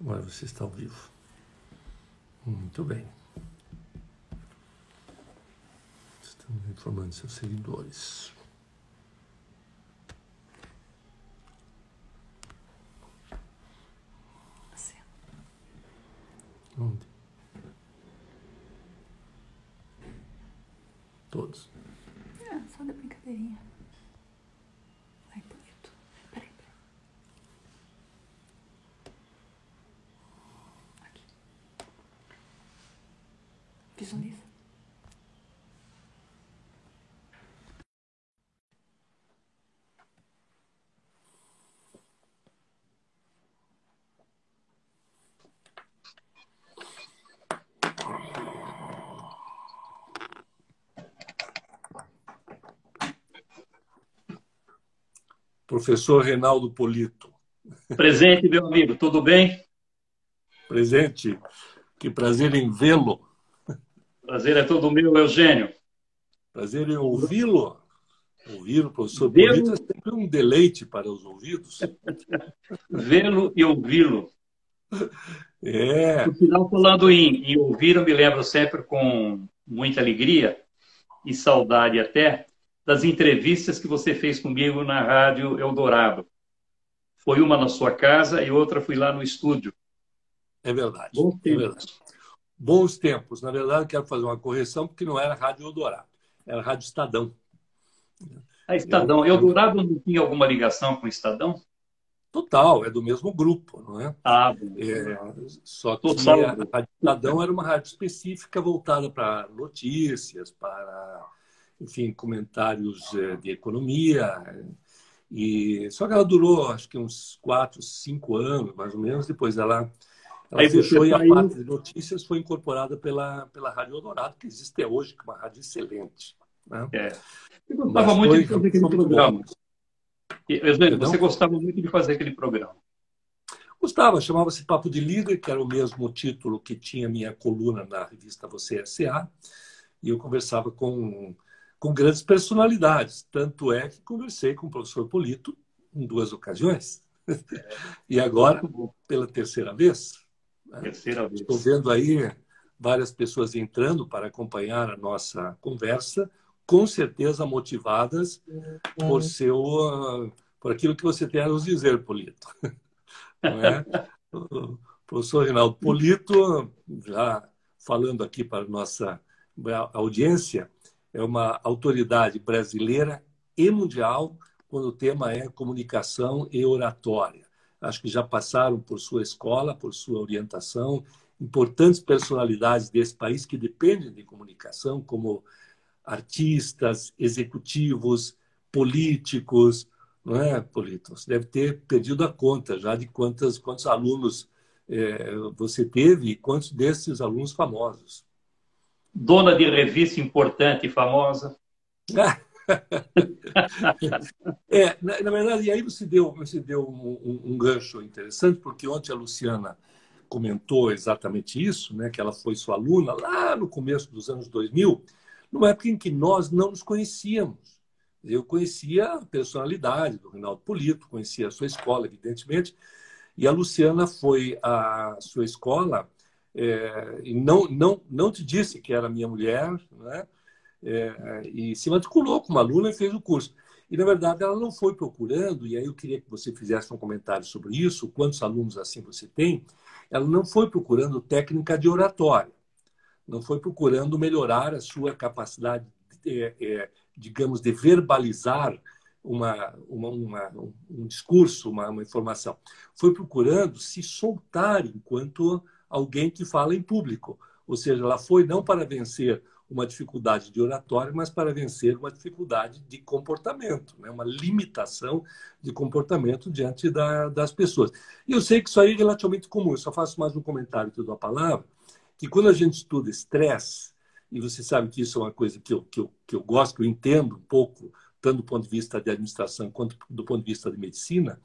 Agora você está ao vivo. Muito bem. Estamos informando seus seguidores. Onde? Todos. Só da brincadeirinha. Vai, bonito. Peraí. Aqui. Visualiza. Professor Reinaldo Polito. Presente, meu amigo, tudo bem? Presente. Que prazer em vê-lo. Prazer é todo meu, Eugênio. Prazer em ouvi-lo. Ouvir o professor Vê-lo, Polito é sempre um deleite para os ouvidos. vê-lo e ouvi-lo. É. Por final, falando em ouvir, eu me lembro sempre com muita alegria e saudade até das entrevistas que você fez comigo na Rádio Eldorado. Foi uma na sua casa e outra fui lá no estúdio. É verdade. Bom É verdade. tempo. Bons tempos. Na verdade, quero fazer uma correção, porque não era Rádio Eldorado, era Rádio Estadão. A Estadão. Eldorado não tinha alguma ligação com o Estadão? Total, é do mesmo grupo, não é? Bom. Só Tô que salvo. a Rádio Estadão era uma rádio específica voltada para notícias, para, enfim, comentários de economia. Só que ela durou, acho que uns 4, 5 anos, mais ou menos. Depois ela Aí você fechou e a saiu. parte de notícias foi incorporada pela Rádio Eldorado, que existe até hoje, que é uma rádio excelente, né? Eu gostava muito de fazer aquele programa. Eugênio, Perdão? você gostava muito de fazer aquele programa. Gostava, chamava-se Papo de Líder, que era o mesmo título que tinha minha coluna na revista Você S.A., e eu conversava com grandes personalidades. Tanto é que conversei com o professor Polito em 2 ocasiões. E agora, pela terceira vez. Né? Terceira vez. Estou vendo aí várias pessoas entrando para acompanhar a nossa conversa, com certeza motivadas por aquilo que você tem a nos dizer, Polito. Não é? O professor Reinaldo Polito, já falando aqui para a nossa audiência, é uma autoridade brasileira e mundial quando o tema é comunicação e oratória. Acho que já passaram por sua escola, por sua orientação, importantes personalidades desse país que dependem de comunicação, como artistas, executivos, políticos, não é, Polito? Você deve ter perdido a conta já de quantos alunos você teve e quantos desses alunos famosos. Dona de revista importante e famosa. Na verdade, e aí você deu um gancho interessante, porque ontem a Luciana comentou exatamente isso, né, que ela foi sua aluna lá no começo dos anos 2000, numa época em que nós não nos conhecíamos. Eu conhecia a personalidade do Reinaldo Polito, conhecia a sua escola, evidentemente, e a Luciana foi à sua escola e não te disse que era minha mulher, né? E se matriculou como aluna e fez o curso. E, na verdade, ela não foi procurando, e aí eu queria que você fizesse um comentário sobre isso, quantos alunos assim você tem, ela não foi procurando técnica de oratória, não foi procurando melhorar a sua capacidade, digamos, de verbalizar um discurso, uma informação. Foi procurando se soltar enquanto alguém que fala em público. Ou seja, ela foi não para vencer uma dificuldade de oratória, mas para vencer uma dificuldade de comportamento, né? Uma limitação de comportamento diante das pessoas. E eu sei que isso aí é relativamente comum, eu só faço mais um comentário que eu dou a palavra, que quando a gente estuda estresse, e você sabe que isso é uma coisa que eu gosto, que eu entendo um pouco, tanto do ponto de vista de administração quanto do ponto de vista de medicina,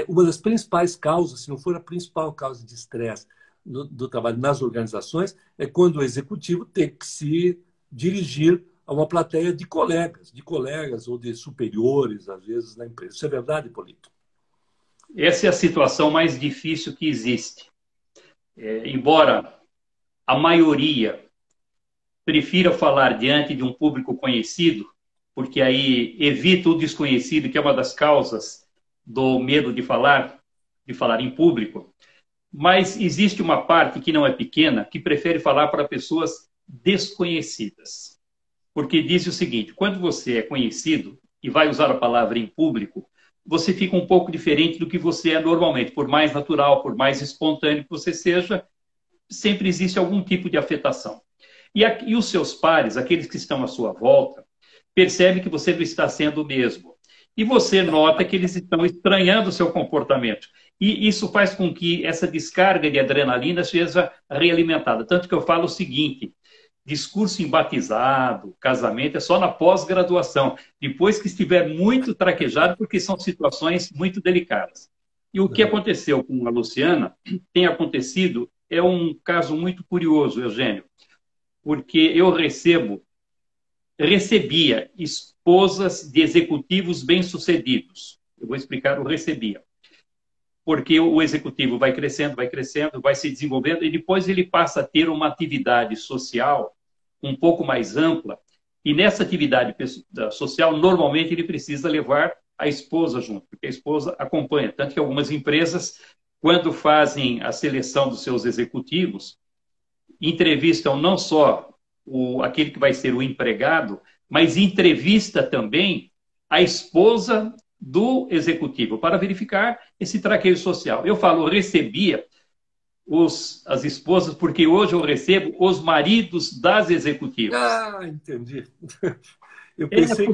uma das principais causas, se não for a principal causa de estresse do trabalho nas organizações, é quando o executivo tem que se dirigir a uma plateia de colegas ou de superiores, às vezes, na empresa. Isso é verdade, Polito? Essa é a situação mais difícil que existe. embora a maioria prefira falar diante de um público conhecido, porque aí evita o desconhecido, que é uma das causas do medo de falar em público. Mas existe uma parte que não é pequena, que prefere falar para pessoas desconhecidas. Porque diz o seguinte, quando você é conhecido e vai usar a palavra em público, você fica um pouco diferente do que você é normalmente. Por mais natural, por mais espontâneo que você seja, sempre existe algum tipo de afetação. E os seus pares, aqueles que estão à sua volta, percebem que você não está sendo o mesmo. E você nota que eles estão estranhando o seu comportamento. E isso faz com que essa descarga de adrenalina seja realimentada. Tanto que eu falo o seguinte, discurso em batizado, casamento, é só na pós-graduação, depois que estiver muito traquejado, porque são situações muito delicadas. E o que aconteceu com a Luciana tem acontecido, é um caso muito curioso, Eugênio, porque eu recebia esposas de executivos bem-sucedidos. Eu vou explicar o recebia. Porque o executivo vai crescendo, vai se desenvolvendo, e depois ele passa a ter uma atividade social um pouco mais ampla, e nessa atividade social, normalmente ele precisa levar a esposa junto, porque a esposa acompanha. Tanto que algumas empresas, quando fazem a seleção dos seus executivos, entrevistam não só aquele que vai ser o empregado, mas entrevista também a esposa do executivo, para verificar esse traqueio social. Eu falo, recebia as esposas, porque hoje eu recebo os maridos das executivas. Ah, entendi. Eu pensei...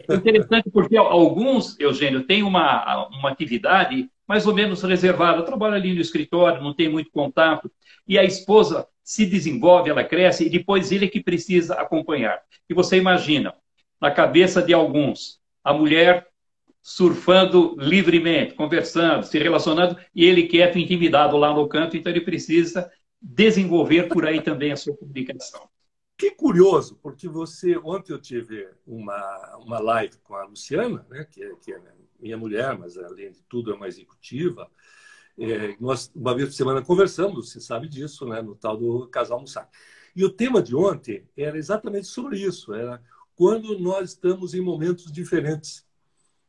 É interessante, porque alguns, Eugênio, têm uma atividade mais ou menos reservada, trabalha ali no escritório, não tem muito contato, e a esposa se desenvolve, ela cresce, e depois ele é que precisa acompanhar. E você imagina, na cabeça de alguns, a mulher surfando livremente, conversando, se relacionando, e ele quieto, intimidado lá no canto, então ele precisa desenvolver por aí também a sua comunicação. Que curioso, porque ontem eu tive uma live com a Luciana, né, que é minha mulher, mas além de tudo é uma executiva. Nós, uma vez por semana, conversamos, você sabe disso, né, no tal do Casal Almoçar. E o tema de ontem era exatamente sobre isso, era quando nós estamos em momentos diferentes.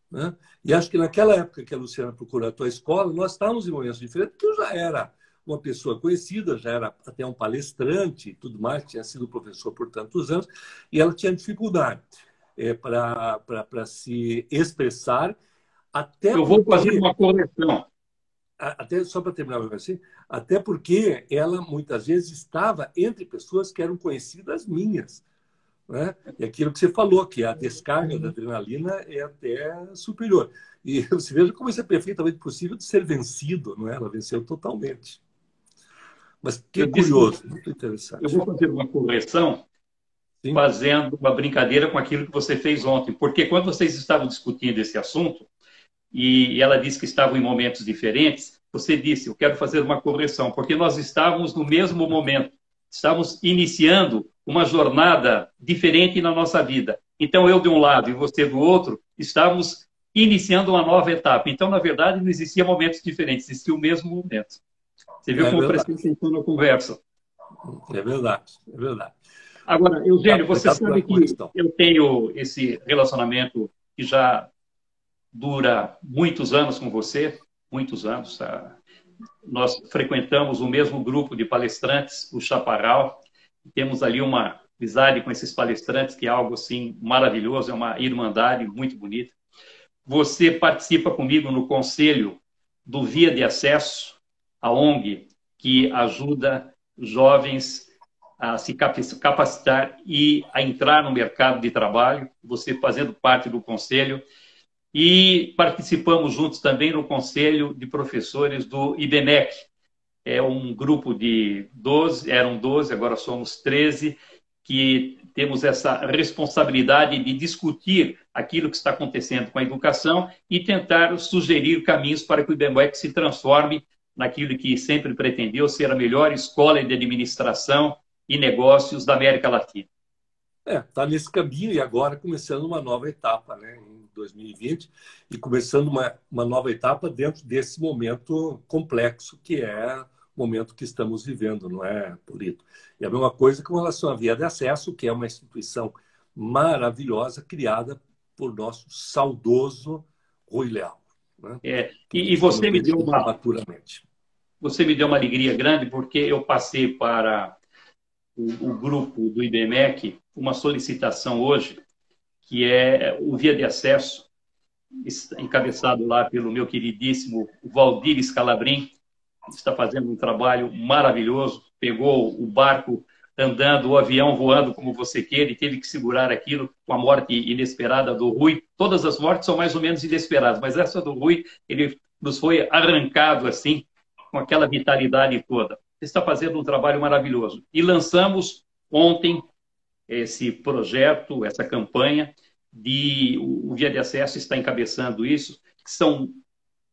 Né? E acho que naquela época que a Luciana procurou a tua escola, nós estávamos em momentos diferentes, porque eu já era uma pessoa conhecida, já era até um palestrante e tudo mais, tinha sido professor por tantos anos, e ela tinha dificuldade para se expressar. Eu vou fazer uma correção. Até, só para terminar, assim, até porque ela muitas vezes estava entre pessoas que eram conhecidas minhas. Né? E aquilo que você falou, que a descarga da adrenalina é até superior. E você veja como isso é perfeitamente possível de ser vencido, não é? Ela venceu totalmente. Mas que curioso, muito interessante. Eu vou fazer uma correção, sim, fazendo uma brincadeira com aquilo que você fez ontem, porque quando vocês estavam discutindo esse assunto, e ela disse que estavam em momentos diferentes, você disse, eu quero fazer uma correção, porque nós estávamos no mesmo momento, estávamos iniciando uma jornada diferente na nossa vida. Então, eu de um lado e você do outro, estávamos iniciando uma nova etapa. Então, na verdade, não existia momentos diferentes, existia o mesmo momento. Você viu como prestei atenção na conversa? É verdade, é verdade. Agora, Eugênio, você sabe que eu tenho esse relacionamento que já dura muitos anos com você, muitos anos. Tá? Nós frequentamos o mesmo grupo de palestrantes, o Chaparral. Temos ali uma amizade com esses palestrantes, que é algo assim maravilhoso, é uma irmandade muito bonita. Você participa comigo no conselho do Via de Acesso, a ONG que ajuda jovens a se capacitar e a entrar no mercado de trabalho, você fazendo parte do conselho. E participamos juntos também no conselho de professores do IBMEC. É um grupo de 12, eram 12, agora somos 13, que temos essa responsabilidade de discutir aquilo que está acontecendo com a educação e tentar sugerir caminhos para que o IBMEC se transforme naquilo que sempre pretendeu ser a melhor escola de administração e negócios da América Latina. Está nesse caminho e agora começando uma nova etapa, né, em 2020, e começando uma nova etapa dentro desse momento complexo que é momento que estamos vivendo, não é, Polito? E a mesma coisa com relação à Via de Acesso, que é uma instituição maravilhosa criada por nosso saudoso Rui Leal, né? É, Que e nos você me deu conhecemos prematuramente. uma alegria grande, porque eu passei para o grupo do IBMEC uma solicitação hoje, que é o Via de Acesso, encabeçado lá pelo meu queridíssimo Valdir Scalabrin, que está fazendo um trabalho maravilhoso, pegou o barco andando, o avião voando como você quer, ele teve que segurar aquilo com a morte inesperada do Rui. Todas as mortes são mais ou menos inesperadas, mas essa do Rui, ele nos foi arrancado assim, com aquela vitalidade toda. Ele está fazendo um trabalho maravilhoso. E lançamos ontem esse projeto, essa campanha, o Via de Acesso está encabeçando isso, que são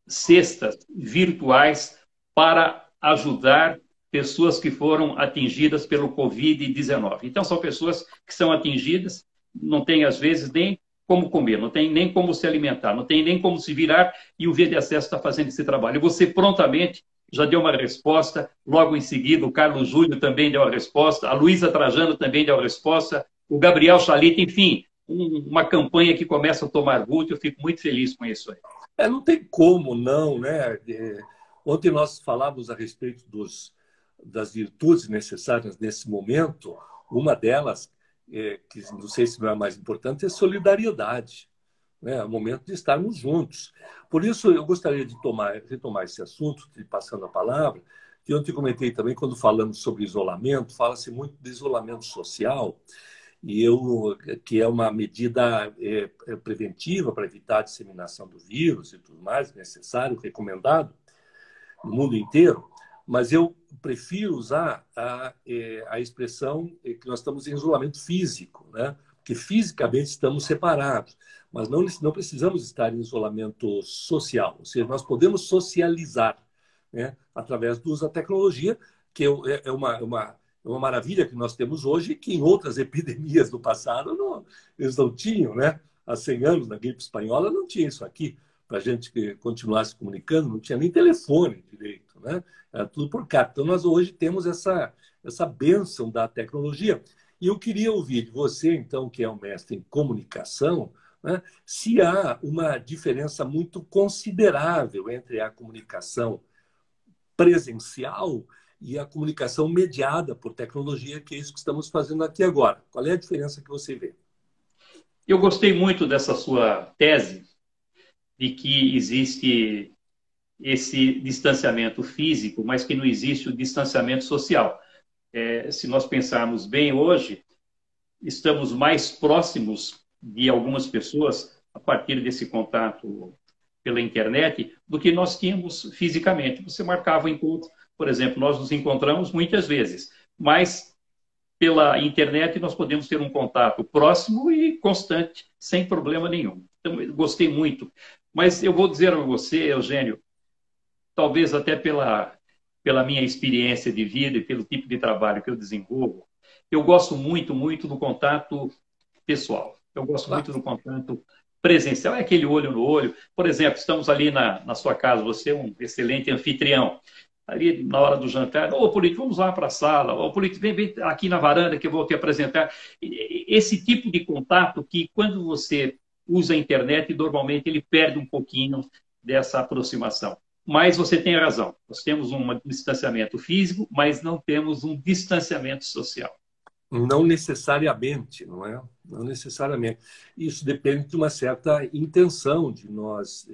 cestas virtuais para ajudar pessoas que foram atingidas pelo Covid-19. Então, são pessoas que são atingidas, não tem, às vezes, nem como comer, não tem nem como se alimentar, não tem nem como se virar, e o Via de Acesso está fazendo esse trabalho. E você prontamente já deu uma resposta, logo em seguida o Carlos Júlio também deu a resposta, a Luísa Trajano também deu a resposta, o Gabriel Chalita, enfim, uma campanha que começa a tomar vulto, eu fico muito feliz com isso aí. Não tem como não, né? Ontem nós falávamos a respeito das virtudes necessárias nesse momento. Uma delas, que não sei se não é a mais importante, é solidariedade, né? É o momento de estarmos juntos. Por isso, eu gostaria de retomar esse assunto, passando a palavra, que ontem comentei também, quando falamos sobre isolamento, fala-se muito de isolamento social, que é uma medida preventiva para evitar a disseminação do vírus e tudo mais, necessário, recomendado no mundo inteiro, mas eu prefiro usar a expressão que nós estamos em isolamento físico, né? Porque fisicamente estamos separados, mas não precisamos estar em isolamento social, ou seja, nós podemos socializar, né? Através do uso da tecnologia, que é uma maravilha que nós temos hoje, que em outras epidemias do passado eles não tinham, né? Há 100 anos, na gripe espanhola, não tinha isso aqui. Para a gente continuar se comunicando, não tinha nem telefone direito, né? Era tudo por carta. Então, nós hoje temos essa bênção da tecnologia. E eu queria ouvir de você, então, que é um mestre em comunicação, né? Se há uma diferença muito considerável entre a comunicação presencial e a comunicação mediada por tecnologia, que é isso que estamos fazendo aqui agora. Qual é a diferença que você vê? Eu gostei muito dessa sua tese de que existe esse distanciamento físico, mas que não existe o distanciamento social. Se nós pensarmos bem hoje, estamos mais próximos de algumas pessoas a partir desse contato pela internet do que nós tínhamos fisicamente. Você marcava o encontro, por exemplo, nós nos encontramos muitas vezes, mas pela internet nós podemos ter um contato próximo e constante, sem problema nenhum. Então, eu gostei muito. Mas eu vou dizer a você, Eugênio, talvez até pela minha experiência de vida e pelo tipo de trabalho que eu desenvolvo, eu gosto muito, muito do contato pessoal. Eu gosto muito do contato presencial, é aquele olho no olho. Por exemplo, estamos ali na sua casa, você é um excelente anfitrião. Ali na hora do jantar, Polito, vamos lá para a sala, Polito, vem aqui na varanda que eu vou te apresentar. Esse tipo de contato que, quando você usa a internet, normalmente ele perde um pouquinho dessa aproximação. Mas você tem razão, nós temos um distanciamento físico, mas não temos um distanciamento social. Não necessariamente, não é? Não necessariamente. Isso depende de uma certa intenção de nós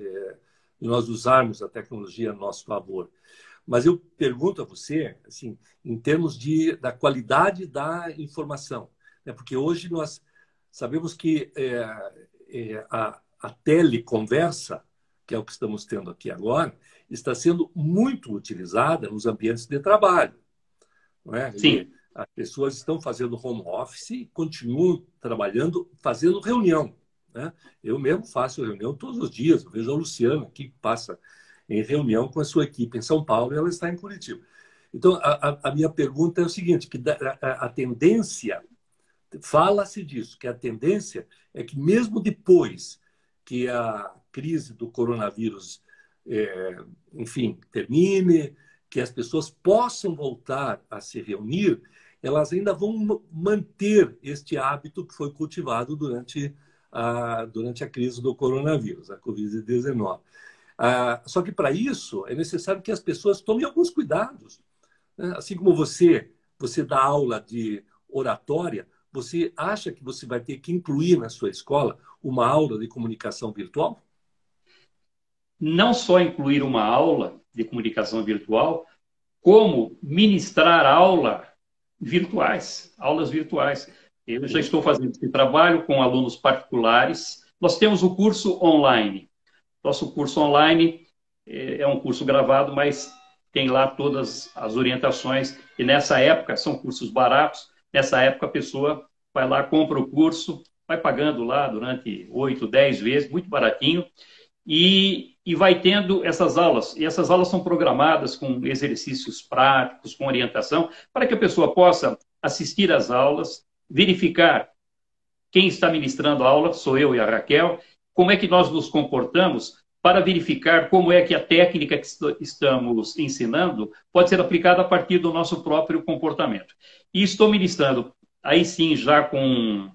usarmos a tecnologia a nosso favor. Mas eu pergunto a você, assim, em termos da qualidade da informação, né? Porque hoje nós sabemos que a teleconversa, que é o que estamos tendo aqui agora, está sendo muito utilizada nos ambientes de trabalho, não é? Sim. As pessoas estão fazendo home office e continuam trabalhando, fazendo reunião, né? Eu mesmo faço reunião todos os dias. Eu vejo a Luciana aqui, que passa em reunião com a sua equipe em São Paulo, e ela está em Curitiba. Então, a minha pergunta é o seguinte, que a tendência, fala-se disso, que a tendência é que mesmo depois que a crise do coronavírus, enfim, termine, que as pessoas possam voltar a se reunir, elas ainda vão manter este hábito que foi cultivado durante a crise do coronavírus, a Covid-19. Só que, para isso, é necessário que as pessoas tomem alguns cuidados, né? Assim como você dá aula de oratória, você acha que você vai ter que incluir na sua escola uma aula de comunicação virtual? Não só incluir uma aula de comunicação virtual, como ministrar aulas virtuais. Eu já estou fazendo esse trabalho com alunos particulares. Nós temos o curso online. Nosso curso online é um curso gravado, mas tem lá todas as orientações. E nessa época, são cursos baratos. Nessa época, a pessoa vai lá, compra o curso, vai pagando lá durante 8, 10 vezes, muito baratinho, e vai tendo essas aulas. E essas aulas são programadas com exercícios práticos, com orientação, para que a pessoa possa assistir às aulas, verificar quem está ministrando a aula, sou eu e a Raquel, como é que nós nos comportamos para verificar como é que a técnica que estamos ensinando pode ser aplicada a partir do nosso próprio comportamento. E estou ministrando, aí sim, já com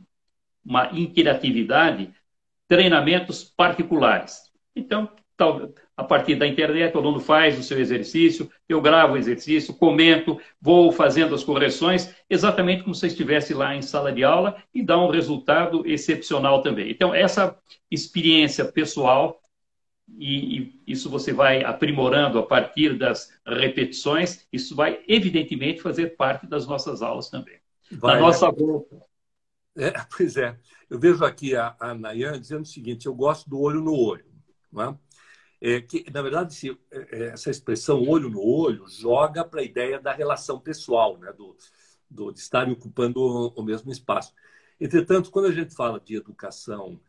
uma interatividade, treinamentos particulares. Então, a partir da internet, o aluno faz o seu exercício, eu gravo o exercício, comento, vou fazendo as correções, exatamente como se estivesse lá em sala de aula, e dá um resultado excepcional também. Então, essa experiência pessoal, e isso você vai aprimorando a partir das repetições, isso vai, evidentemente, fazer parte das nossas aulas também. Da nossa volta. Pois é. Eu vejo aqui a Nayan dizendo o seguinte: eu gosto do olho no olho. Não é? Que, na verdade, essa expressão olho no olho joga para a ideia da relação pessoal, né? De estarem ocupando o mesmo espaço. Entretanto, quando a gente fala de educação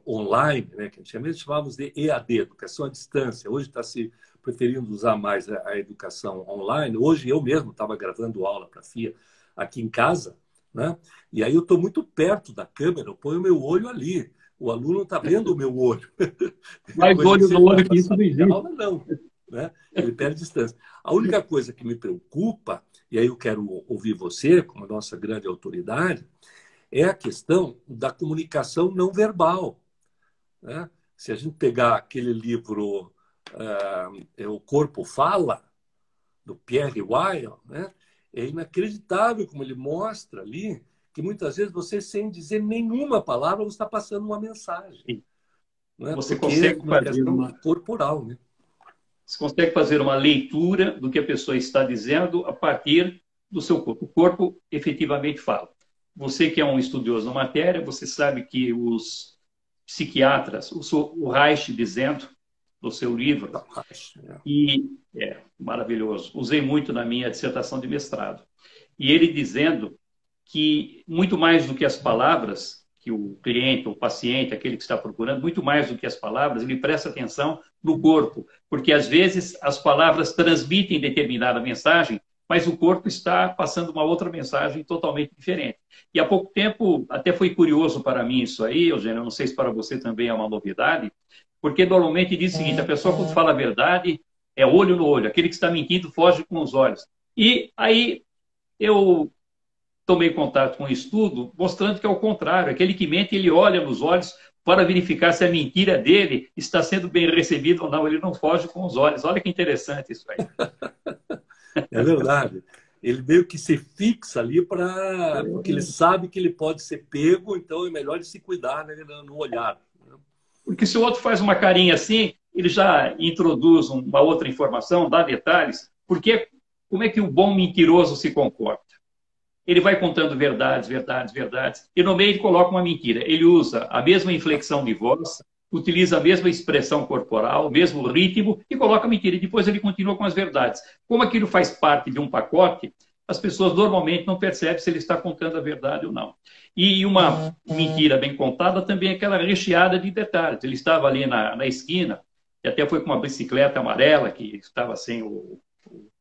online, né, que antigamente chamávamos de EAD, educação à distância, hoje está se preferindo usar mais a educação online. Hoje eu mesmo estava gravando aula para a FIA aqui em casa, né? E aí eu estou muito perto da câmera, eu ponho o meu olho ali. O aluno está vendo o meu olho. Mais olho no olho que isso não existe. Aula, não, né? Ele perde distância. A única coisa que me preocupa, e aí eu quero ouvir você, como a nossa grande autoridade, é a questão da comunicação não verbal, né? Se a gente pegar aquele livro O Corpo Fala, do Pierre Weil, né? É inacreditável como ele mostra ali que muitas vezes você, sem dizer nenhuma palavra, você está passando uma mensagem. Né? Você porque consegue fazer uma corporal, né? Você consegue fazer uma leitura do que a pessoa está dizendo a partir do seu corpo. O corpo efetivamente fala. Você que é um estudioso da matéria, você sabe que os psiquiatras, o Reich dizendo no seu livro, e é maravilhoso, usei muito na minha dissertação de mestrado, e ele dizendo que muito mais do que as palavras, que o cliente, o paciente, aquele que está procurando, muito mais do que as palavras, ele presta atenção no corpo, porque às vezes as palavras transmitem determinada mensagem, mas o corpo está passando uma outra mensagem totalmente diferente. E há pouco tempo, até foi curioso para mim isso aí, Eugênio, eu não sei se para você também é uma novidade, porque normalmente diz o seguinte: a pessoa, quando fala a verdade, é olho no olho, aquele que está mentindo foge com os olhos. E aí eu tomei contato com um estudo mostrando que é o contrário, aquele que mente, ele olha nos olhos para verificar se a mentira dele está sendo bem recebida ou não, ele não foge com os olhos. Olha que interessante isso aí. É verdade. Ele meio que se fixa ali porque ele sabe que ele pode ser pego, então é melhor ele se cuidar, né, no olhar. Porque se o outro faz uma carinha assim, ele já introduz uma outra informação, dá detalhes, porque como é que o bom mentiroso se comporta? Ele vai contando verdades, e no meio ele coloca uma mentira. Ele usa a mesma inflexão de voz, utiliza a mesma expressão corporal, o mesmo ritmo e coloca a mentira. E depois ele continua com as verdades. Como aquilo faz parte de um pacote, as pessoas normalmente não percebem se ele está contando a verdade ou não. E uma mentira bem contada também é aquela recheada de detalhes. Ele estava ali na esquina, e até foi com uma bicicleta amarela, que estava sem o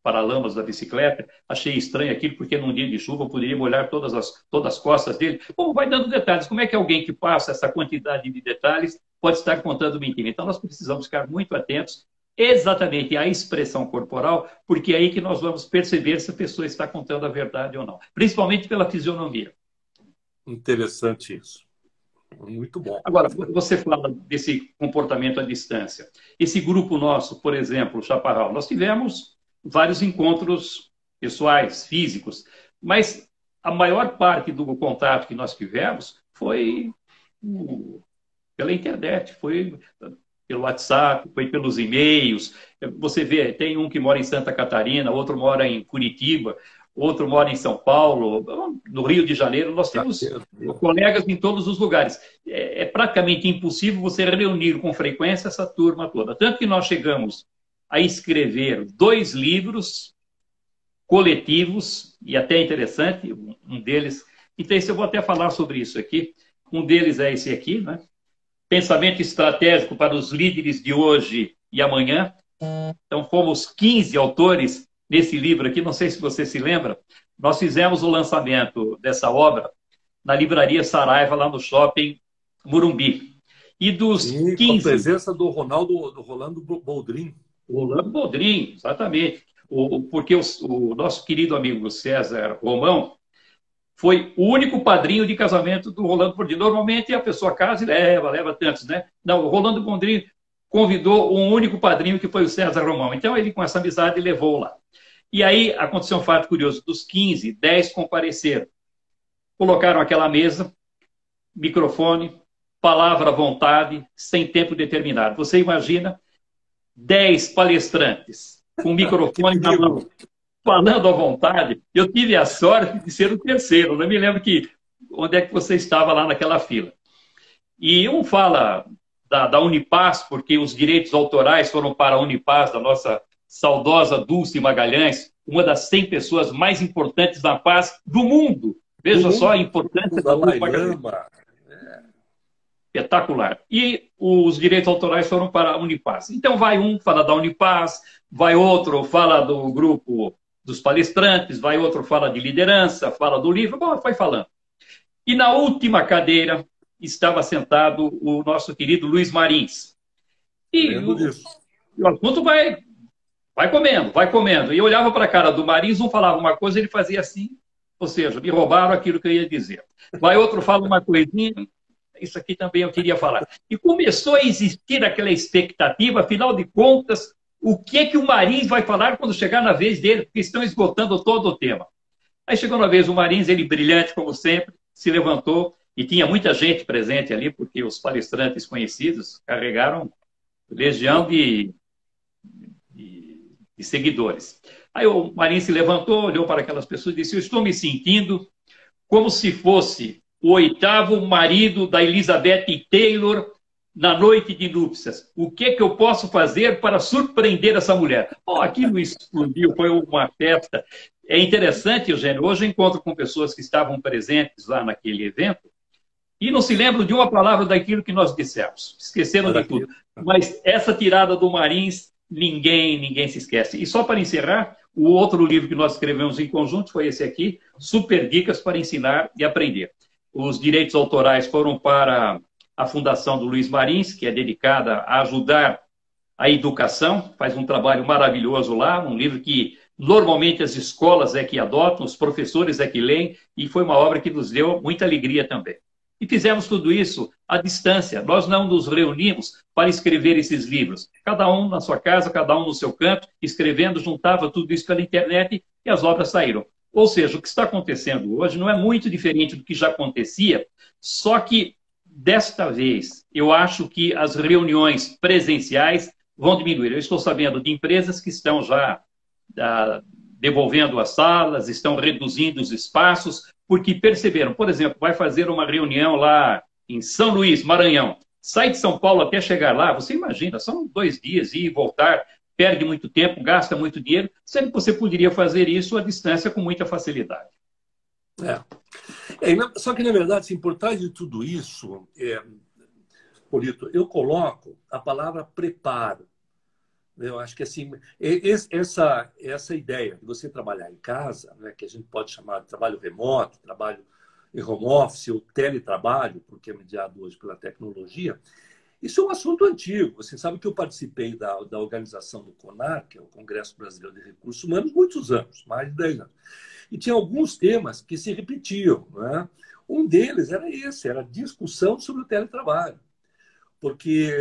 paralamas da bicicleta. Achei estranho aquilo, porque num dia de chuva eu poderia molhar todas as costas dele. Bom, vai dando detalhes. Como é que alguém que passa essa quantidade de detalhes pode estar contando mentira? Então nós precisamos ficar muito atentos exatamente a expressão corporal, porque é aí que nós vamos perceber se a pessoa está contando a verdade ou não, principalmente pela fisionomia. Interessante isso. Muito bom. Agora, você fala desse comportamento à distância. Esse grupo nosso, por exemplo, o Chaparral, nós tivemos vários encontros pessoais, físicos, mas a maior parte do contato que nós tivemos foi pela internet, foi pelo WhatsApp, foi pelos e-mails. Você vê, tem um que mora em Santa Catarina, outro mora em Curitiba, outro mora em São Paulo, no Rio de Janeiro. Nós temos colegas em todos os lugares. É praticamente impossível você reunir com frequência essa turma toda. Tanto que nós chegamos a escrever 2 livros coletivos, e até interessante, um deles... Então, eu vou até falar sobre isso aqui. Um deles é esse aqui, né? Pensamento estratégico para os líderes de hoje e amanhã. Então, fomos 15 autores nesse livro aqui, não sei se você se lembra. Nós fizemos o lançamento dessa obra na livraria Saraiva, lá no shopping Morumbi. E dos Sim, 15... com a presença do Rolando Boldrin. Rolando Boldrin, exatamente. Porque o nosso querido amigo César Romão foi o único padrinho de casamento do Rolando Boldrin. Normalmente a pessoa casa e leva tantos, né? Não, o Rolando Boldrin convidou um único padrinho, que foi o César Romão. Então ele, com essa amizade, levou lá. E aí aconteceu um fato curioso. Dos 15, 10 compareceram. Colocaram aquela mesa, microfone, palavra à vontade, sem tempo determinado. Você imagina 10 palestrantes com microfone na mão, falando à vontade. Eu tive a sorte de ser o terceiro. Não me lembro onde é que você estava lá naquela fila. E um fala da Unipaz, porque os direitos autorais foram para a Unipaz, da nossa saudosa Dulce Magalhães, uma das 100 pessoas mais importantes na paz do mundo. Veja só a importância da Dulce Magalhães. Espetacular. E os direitos autorais foram para a Unipaz. Então vai um, fala da Unipaz, vai outro, fala do grupo dos palestrantes, vai outro, fala de liderança, fala do livro, bom, foi falando. E na última cadeira estava sentado o nosso querido Luiz Marins. E o assunto vai comendo, vai comendo. E eu olhava para a cara do Marins, um falava uma coisa, ele fazia assim, ou seja, me roubaram aquilo que eu ia dizer. Vai outro, fala uma coisinha, isso aqui também eu queria falar. E começou a existir aquela expectativa, afinal de contas, o que o Marins vai falar quando chegar na vez dele, porque estão esgotando todo o tema. Aí chegou na vez o Marins, ele brilhante como sempre, se levantou, e tinha muita gente presente ali, porque os palestrantes conhecidos carregaram legião de seguidores. Aí o Marins se levantou, olhou para aquelas pessoas e disse: eu estou me sentindo como se fosse o 8º marido da Elizabeth Taylor na noite de núpcias. O que eu posso fazer para surpreender essa mulher? Bom, aquilo explodiu, foi uma festa. É interessante, Eugênio, hoje eu encontro com pessoas que estavam presentes lá naquele evento e não se lembram de uma palavra daquilo que nós dissemos. Esqueceram de tudo. Mas essa tirada do Marins, ninguém se esquece. E só para encerrar, o outro livro que nós escrevemos em conjunto foi esse aqui, Super Dicas para Ensinar e Aprender. Os direitos autorais foram para a Fundação do Luiz Marins, que é dedicada a ajudar a educação, faz um trabalho maravilhoso lá, um livro que normalmente as escolas é que adotam, os professores é que leem, e foi uma obra que nos deu muita alegria também. E fizemos tudo isso à distância. Nós não nos reunimos para escrever esses livros. Cada um na sua casa, cada um no seu canto, escrevendo, juntava tudo isso pela internet e as obras saíram. Ou seja, o que está acontecendo hoje não é muito diferente do que já acontecia, só que, desta vez, eu acho que as reuniões presenciais vão diminuir. Eu estou sabendo de empresas que estão já devolvendo as salas, estão reduzindo os espaços, porque perceberam, por exemplo, vai fazer uma reunião lá em São Luís, Maranhão. Sai de São Paulo até chegar lá, você imagina, são 2 dias, ir e voltar, perde muito tempo, gasta muito dinheiro, sendo que você poderia fazer isso à distância com muita facilidade. Só que, na verdade, assim, por trás de tudo isso, Polito, eu coloco a palavra preparo. Eu acho que assim, essa ideia de você trabalhar em casa, né, que a gente pode chamar de trabalho remoto, trabalho em home office ou teletrabalho, porque é mediado hoje pela tecnologia, Isso é um assunto antigo. Você sabe que eu participei da organização do CONAR, que é o Congresso Brasileiro de Recursos Humanos, muitos anos, mais de 10 anos. E tinha alguns temas que se repetiam. Né? Um deles era esse, era a discussão sobre o teletrabalho. Porque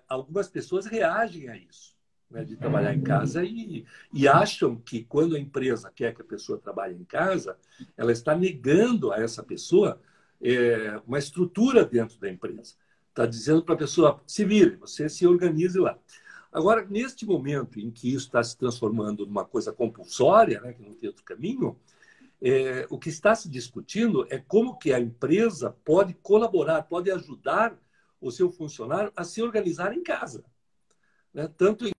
algumas pessoas reagem a isso, né, de trabalhar em casa e acham que quando a empresa quer que a pessoa trabalhe em casa, ela está negando a essa pessoa uma estrutura dentro da empresa. Está dizendo para a pessoa, se vire, você se organize lá. Agora, neste momento em que isso está se transformando numa coisa compulsória, né, que não tem outro caminho, o que está se discutindo é como que a empresa pode colaborar, pode ajudar o seu funcionário a se organizar em casa. Né? Tanto em...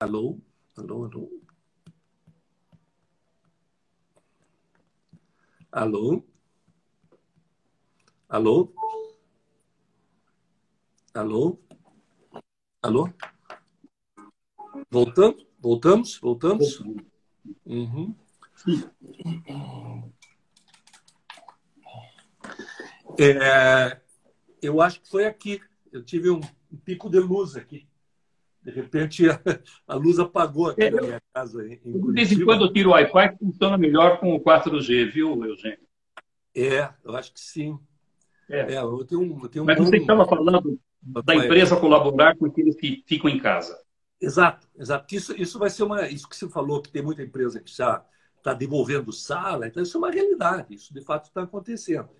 Alô? Alô, alô? Alô? Alô? Alô? Alô? Voltamos? Voltamos? Voltamos? Uhum. Eu acho que foi aqui. Eu tive um pico de luz aqui. De repente, a luz apagou aqui na minha casa em De vez em quando eu tiro o Wi-Fi, que funciona melhor com o 4G, viu, Eugênio? Eu acho que sim. Eu tenho Mas você estava falando da empresa colaborar com aqueles que ficam em casa. Exato, exato. Isso vai ser isso que você falou, que tem muita empresa que já está devolvendo sala, então isso é uma realidade, isso de fato está acontecendo.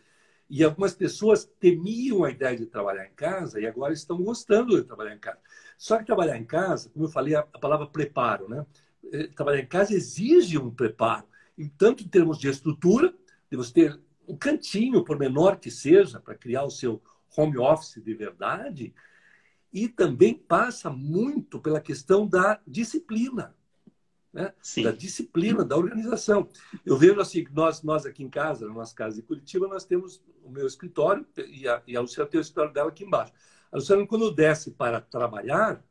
E algumas pessoas temiam a ideia de trabalhar em casa e agora estão gostando de trabalhar em casa. Só que trabalhar em casa, como eu falei, a palavra preparo, né? Trabalhar em casa exige um preparo, e tanto em termos de estrutura, de você ter um cantinho, por menor que seja, para criar o seu home office de verdade, e também passa muito pela questão da disciplina. Né? Da disciplina, da organização. Eu vejo assim, que nós aqui em casa, na nossa casa de Curitiba, nós temos o meu escritório e a Luciana tem o escritório dela aqui embaixo. A Luciana, quando desce para trabalhar,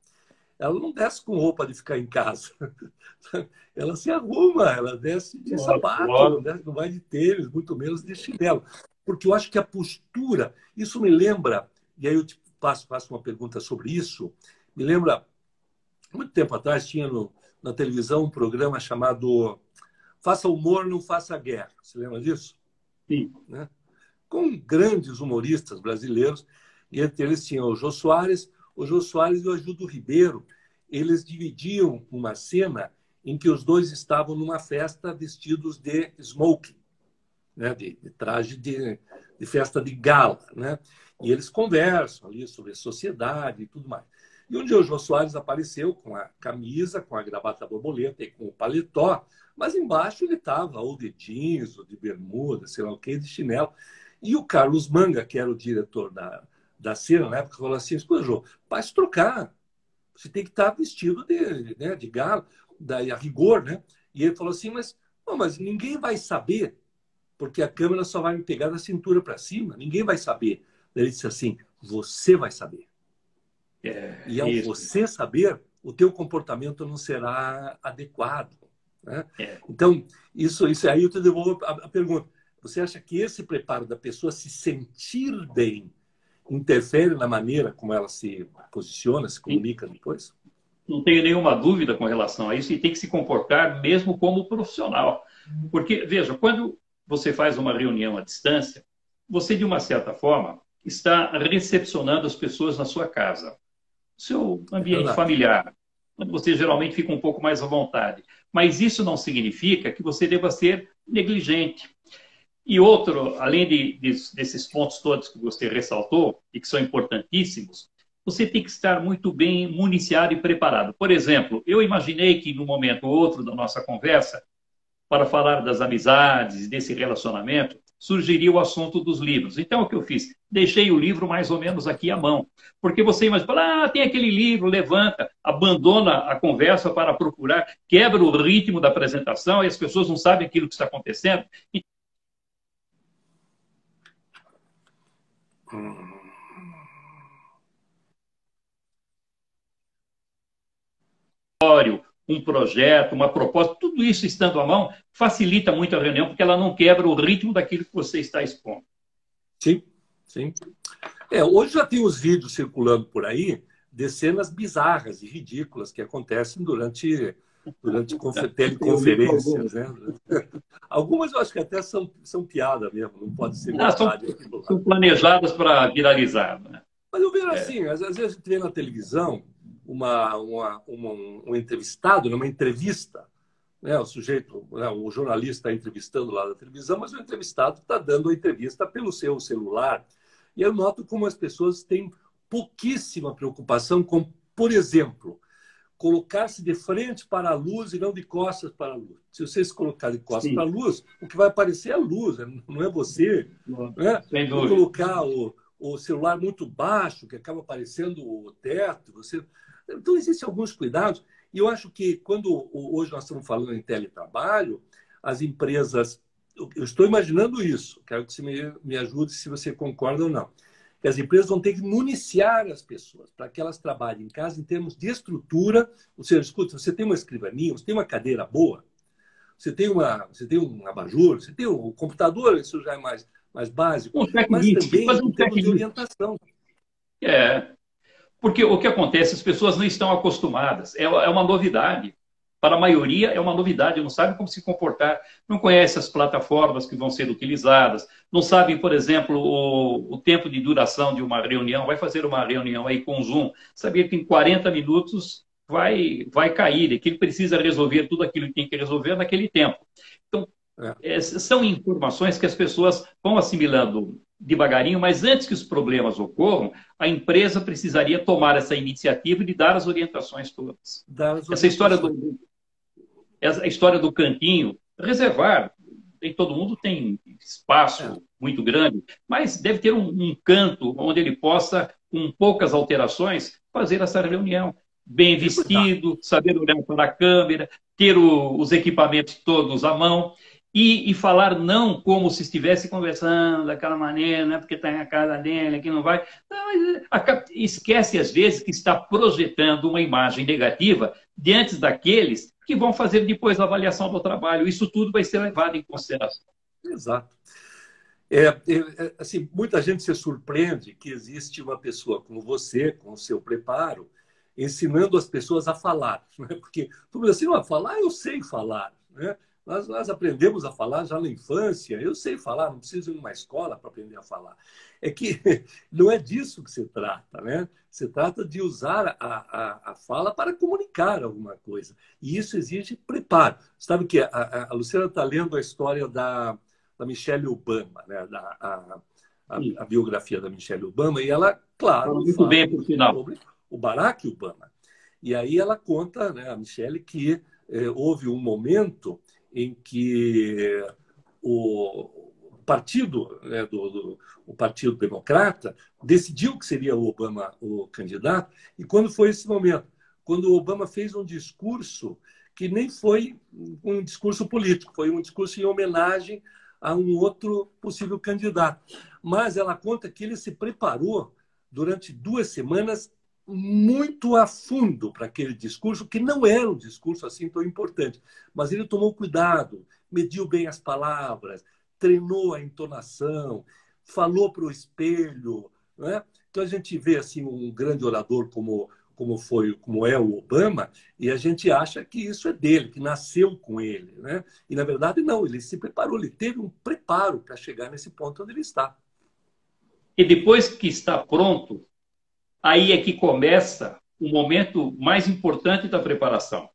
ela não desce com roupa de ficar em casa. Ela se arruma, ela desce de sapato, não vai de tênis, muito menos de chinelo. Porque eu acho que a postura, isso me lembra, e aí eu te faço uma pergunta sobre isso, me lembra, muito tempo atrás tinha na televisão um programa chamado Faça Humor, Não Faça Guerra. Você lembra disso? Sim. Né? Com grandes humoristas brasileiros, e entre eles tinha o Jô Soares e o Ajudo Ribeiro. Eles dividiam uma cena em que os dois estavam numa festa vestidos de smoking, né? de traje de festa de gala. Né? E eles conversam ali sobre a sociedade e tudo mais. E um dia o Jô Soares apareceu com a camisa, com a gravata borboleta e com o paletó, mas embaixo ele estava ou de jeans, ou de bermuda, sei lá o que, de chinelo. E o Carlos Manga, que era o diretor da cena na época, falou assim, escuta, Jô, para se trocar, você tem que estar vestido de gala, a rigor, né? E ele falou assim, mas ninguém vai saber, porque a câmera só vai me pegar da cintura para cima, ninguém vai saber. Ele disse assim, você vai saber. E ao você saber, o teu comportamento não será adequado. Né? Então, isso aí eu te devolvo a pergunta. Você acha que esse preparo da pessoa se sentir bem interfere na maneira como ela se posiciona, se comunica depois? Não tenho nenhuma dúvida com relação a isso, e tem que se comportar mesmo como profissional. Porque, veja, quando você faz uma reunião à distância, você, de uma certa forma, está recepcionando as pessoas na sua casa. Seu ambiente familiar, onde você geralmente fica um pouco mais à vontade. Mas isso não significa que você deva ser negligente. E outro, além desses pontos todos que você ressaltou, e que são importantíssimos, você tem que estar muito bem municiado e preparado. Por exemplo, eu imaginei que, num momento ou outro da nossa conversa, para falar das amizades, desse relacionamento, surgiria o assunto dos livros. Então, o que eu fiz? Deixei o livro mais ou menos aqui à mão. Porque você imagina, tem aquele livro, levanta, abandona a conversa para procurar, quebra o ritmo da apresentação e as pessoas não sabem aquilo que está acontecendo. Um projeto, uma proposta, tudo isso estando à mão, facilita muito a reunião, porque ela não quebra o ritmo daquilo que você está expondo. Sim, sim. Hoje já tem os vídeos circulando por aí de cenas bizarras e ridículas que acontecem durante teleconferências, né? Algumas eu acho que até são piada mesmo, não pode ser verdade. São planejadas para viralizar, né? Mas eu vejo assim, às vezes a gente vê na televisão um entrevistado, numa entrevista, né? O sujeito, né? O jornalista está entrevistando lá na televisão, mas o entrevistado está dando a entrevista pelo seu celular. E eu noto como as pessoas têm pouquíssima preocupação com, por exemplo, colocar-se de frente para a luz e não de costas para a luz. Se você se colocar de costas para a luz, o que vai aparecer é a luz, não é você. Né? Ou colocar o celular muito baixo, que acaba aparecendo o teto. Então, existem alguns cuidados. E eu acho que, quando hoje nós estamos falando em teletrabalho, as empresas... Eu estou imaginando isso. Quero que você me ajude se você concorda ou não. Que as empresas vão ter que municiar as pessoas para que elas trabalhem em casa em termos de estrutura. Ou seja, escuta, você tem uma escrivaninha, você tem uma cadeira boa, você tem um abajur, você tem um computador, isso já é mais básico, mas também em termos de orientação. Porque o que acontece, as pessoas não estão acostumadas, é uma novidade. Para a maioria é uma novidade, não sabe como se comportar, não conhece as plataformas que vão ser utilizadas, não sabe, por exemplo, o tempo de duração de uma reunião, vai fazer uma reunião aí com o Zoom, sabia que em 40 minutos vai cair, e que ele precisa resolver tudo aquilo que tem que resolver naquele tempo. Então, são informações que as pessoas vão assimilando devagarinho, mas antes que os problemas ocorram, a empresa precisaria tomar essa iniciativa de dar as orientações todas. Essa história do cantinho, reservar, todo mundo tem espaço muito grande, mas deve ter um canto onde ele possa, com poucas alterações, fazer essa reunião. Bem vestido, saber olhar para a câmera, ter os equipamentos todos à mão. E falar não como se estivesse conversando daquela maneira, né? Porque está na casa dele, aqui não vai. Não, esquece, às vezes, que está projetando uma imagem negativa diante daqueles que vão fazer depois a avaliação do trabalho. Isso tudo vai ser levado em consideração. Exato. Assim, muita gente se surpreende que existe uma pessoa como você, com o seu preparo, ensinando as pessoas a falar. Né? Porque tu diz assim, falar eu sei falar, né? Nós aprendemos a falar já na infância. Eu sei falar, não preciso ir numa escola para aprender a falar. É que não é disso que se trata, né? Se trata de usar a fala para comunicar alguma coisa. E isso exige preparo. Sabe que a Luciana está lendo a história da Michelle Obama, né? A biografia da Michelle Obama, e ela, claro, muito bem por final sobre o Barack Obama. E aí ela conta, né, a Michelle, que houve um momento em que o partido, né, o Partido Democrata decidiu que seria o Obama o candidato, e quando foi esse momento? Quando o Obama fez um discurso que nem foi um discurso político, foi um discurso em homenagem a um outro possível candidato. Mas ela conta que ele se preparou durante 2 semanas muito a fundo para aquele discurso, que não era um discurso assim tão importante, mas ele tomou cuidado, mediu bem as palavras, treinou a entonação, falou para o espelho, né? Então a gente vê assim um grande orador como é o Obama, e a gente acha que isso é dele, que nasceu com ele, né? E na verdade não, ele se preparou, ele teve um preparo para chegar nesse ponto onde ele está. E depois que está pronto, aí é que começa o momento mais importante da preparação.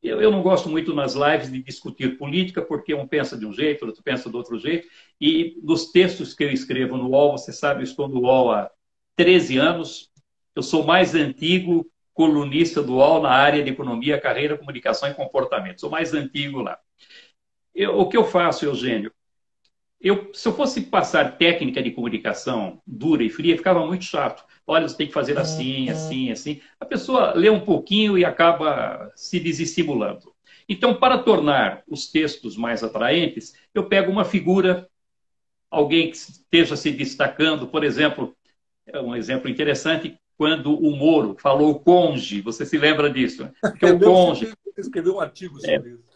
Eu não gosto muito nas lives de discutir política, porque um pensa de um jeito, outro pensa do outro jeito. E nos textos que eu escrevo no UOL, você sabe, eu estou no UOL há 13 anos. Eu sou o mais antigo colunista do UOL na área de economia, carreira, comunicação e comportamento. Sou o mais antigo lá. O que eu faço, Eugênio? Se eu fosse passar técnica de comunicação dura e fria, ficava muito chato. Olha, você tem que fazer assim, assim, assim. A pessoa lê um pouquinho e acaba se desestimulando. Então, para tornar os textos mais atraentes, eu pego uma figura alguém que esteja se destacando, por exemplo, é um exemplo interessante, quando o Moro falou conge, você se lembra disso? Né? Porque o conge... Escreveu um artigo sobre isso.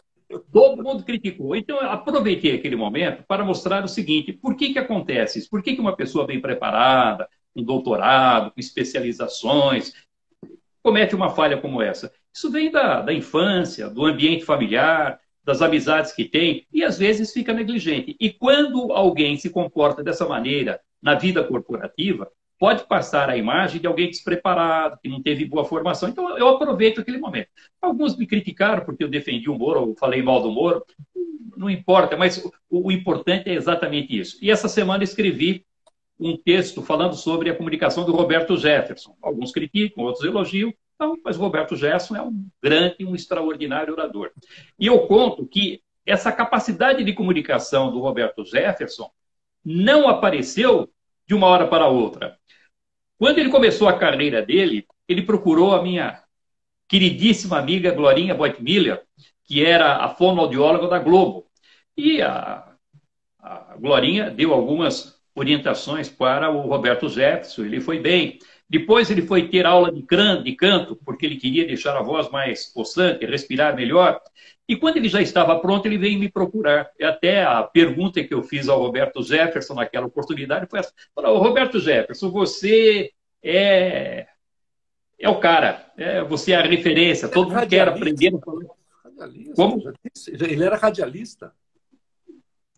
Todo mundo criticou. Então, eu aproveitei aquele momento para mostrar o seguinte, por que acontece isso? Por que uma pessoa bem preparada, com doutorado, com especializações, comete uma falha como essa? Isso vem da infância, do ambiente familiar, das amizades que tem, e às vezes fica negligente. E quando alguém se comporta dessa maneira na vida corporativa, pode passar a imagem de alguém despreparado, que não teve boa formação. Então, eu aproveito aquele momento. Alguns me criticaram porque eu defendi o Moro, ou falei mal do Moro. Não importa, mas o importante é exatamente isso. E essa semana escrevi um texto falando sobre a comunicação do Roberto Jefferson. Alguns criticam, outros elogiam, então, mas o Roberto Jefferson é um grande, um extraordinário orador. E eu conto que essa capacidade de comunicação do Roberto Jefferson não apareceu de uma hora para outra. Quando ele começou a carreira dele, ele procurou a minha queridíssima amiga Glorinha Boitmiller, que era a fonoaudióloga da Globo. E a Glorinha deu algumas orientações para o Roberto Jefferson, ele foi bem. Depois ele foi ter aula de canto, porque ele queria deixar a voz mais possante, respirar melhor. E quando ele já estava pronto, ele veio me procurar. E até a pergunta que eu fiz ao Roberto Jefferson naquela oportunidade foi essa. Roberto Jefferson, você é o cara, você é a referência, todo mundo quer aprender. Como? Ele era radialista.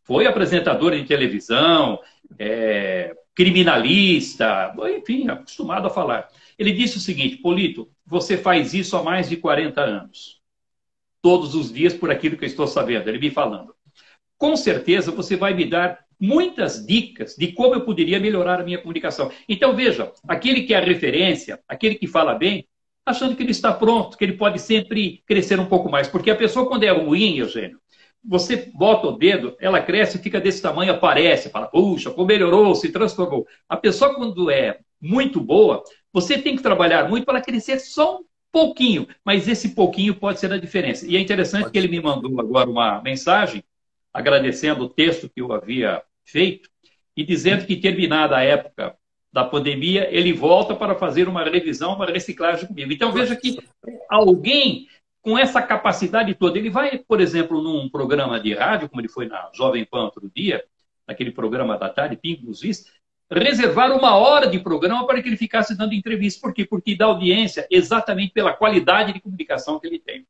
Foi apresentador de televisão, criminalista, enfim, acostumado a falar. Ele disse o seguinte, Polito, você faz isso há mais de 40 anos. Todos os dias, por aquilo que eu estou sabendo, ele me falando. Com certeza, você vai me dar muitas dicas de como eu poderia melhorar a minha comunicação. Então, veja, aquele que é a referência, aquele que fala bem, achando que ele está pronto, que ele pode sempre crescer um pouco mais. Porque a pessoa, quando é ruim, Eugênio, você bota o dedo, ela cresce, fica desse tamanho, aparece, fala, puxa, como melhorou, se transformou. A pessoa, quando é muito boa, você tem que trabalhar muito para crescer só um pouquinho, mas esse pouquinho pode ser a diferença. E é interessante que ele me mandou agora uma mensagem, agradecendo o texto que eu havia feito, e dizendo que, terminada a época da pandemia, ele volta para fazer uma revisão, uma reciclagem comigo. Então, veja que alguém com essa capacidade toda, ele vai, por exemplo, num programa de rádio, como ele foi na Jovem Pan outro dia, naquele programa da tarde, Pingo nos Is, reservar 1 hora de programa para que ele ficasse dando entrevista. Por quê? Porque dá audiência exatamente pela qualidade de comunicação que ele tem.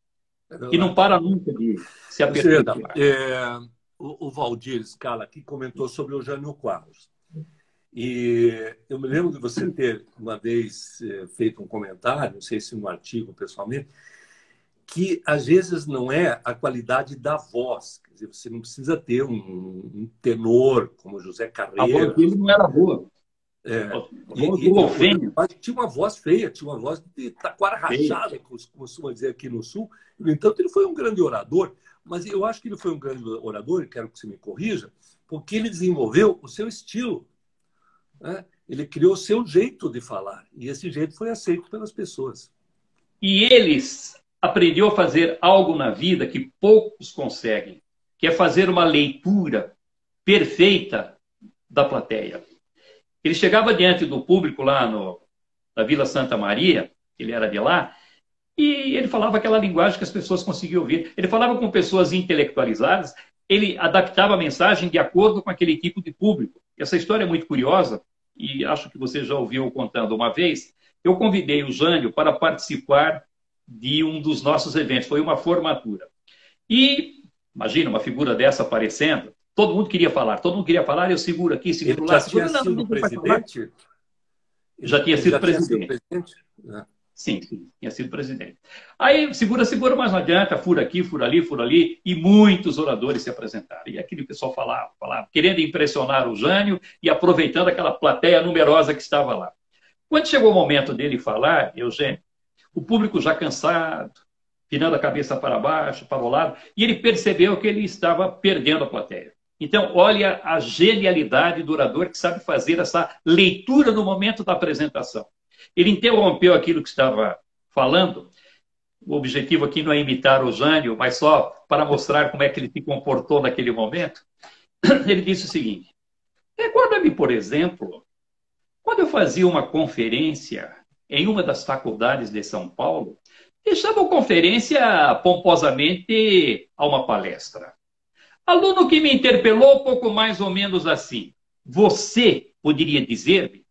E não para nunca de se aperfeiçoar. O Valdir Scala aqui comentou sobre o Jânio Quadros. E eu me lembro de você ter, uma vez, feito um comentário, não sei se um artigo pessoalmente, que às vezes não é a qualidade da voz. Quer dizer, você não precisa ter um tenor como José Carreira. A voz dele não era boa. Tinha uma voz feia, tinha uma voz de taquara rachada, como costuma dizer aqui no Sul. No entanto, ele foi um grande orador, mas eu acho que ele foi um grande orador, e quero que você me corrija, porque ele desenvolveu o seu estilo. Né? Ele criou o seu jeito de falar, e esse jeito foi aceito pelas pessoas. E eles aprendeu a fazer algo na vida que poucos conseguem, que é fazer uma leitura perfeita da plateia. Ele chegava diante do público lá na Vila Santa Maria, ele era de lá, e ele falava aquela linguagem que as pessoas conseguiam ouvir. Ele falava com pessoas intelectualizadas, ele adaptava a mensagem de acordo com aquele tipo de público. Essa história é muito curiosa, e acho que você já ouviu contando uma vez. Eu convidei o Jânio para participar de um dos nossos eventos, foi uma formatura. E, imagina, uma figura dessa aparecendo, todo mundo queria falar, eu seguro aqui, seguro lá. Já tinha sido presidente? Já tinha sido presidente. Sim, tinha sido presidente. Aí, segura, mas não adianta, fura aqui, fura ali, e muitos oradores se apresentaram. E aquele pessoal falava, querendo impressionar o Jânio e aproveitando aquela plateia numerosa que estava lá. Quando chegou o momento dele falar, Eugênio, o público já cansado, virando a cabeça para baixo, para o lado, e ele percebeu que ele estava perdendo a plateia. Então, olha a genialidade do orador que sabe fazer essa leitura no momento da apresentação. Ele interrompeu aquilo que estava falando. O objetivo aqui não é imitar o Jânio, mas só para mostrar como é que ele se comportou naquele momento. Ele disse o seguinte: Recorda-me, por exemplo, quando eu fazia uma conferência em uma das faculdades de São Paulo, deixava a conferência pomposamente a uma palestra. Aluno que me interpelou pouco mais ou menos assim: você poderia dizer-me?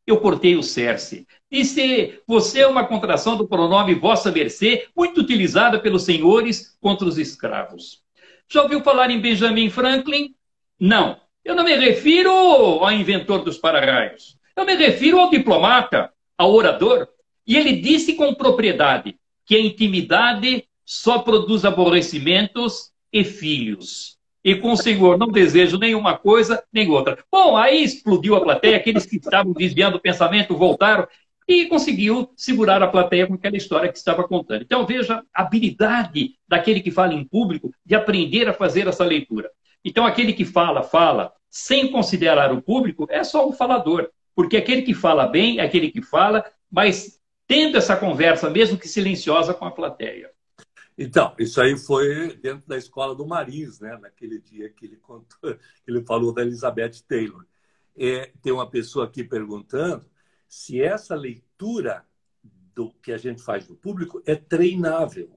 Eu cortei o cerce. Disse: você é uma contração do pronome vossa mercê, muito utilizada pelos senhores contra os escravos. Já ouviu falar em Benjamin Franklin? Não. Eu não me refiro ao inventor dos para-raios. Eu me refiro ao diplomata, ao orador. E ele disse com propriedade que a intimidade só produz aborrecimentos e filhos. E com o Senhor não desejo nenhuma coisa nem outra. Bom, aí explodiu a plateia, aqueles que estavam desviando o pensamento voltaram e conseguiu segurar a plateia com aquela história que estava contando. Então veja a habilidade daquele que fala em público de aprender a fazer essa leitura. Então aquele que fala, sem considerar o público, é só um falador. Porque aquele que fala bem é aquele que fala, mas tendo essa conversa, mesmo que silenciosa, com a plateia. Então, isso aí foi dentro da escola do Marins, né? Naquele dia que ele contou, ele falou da Elizabeth Taylor. Tem uma pessoa aqui perguntando se essa leitura do que a gente faz do público é treinável.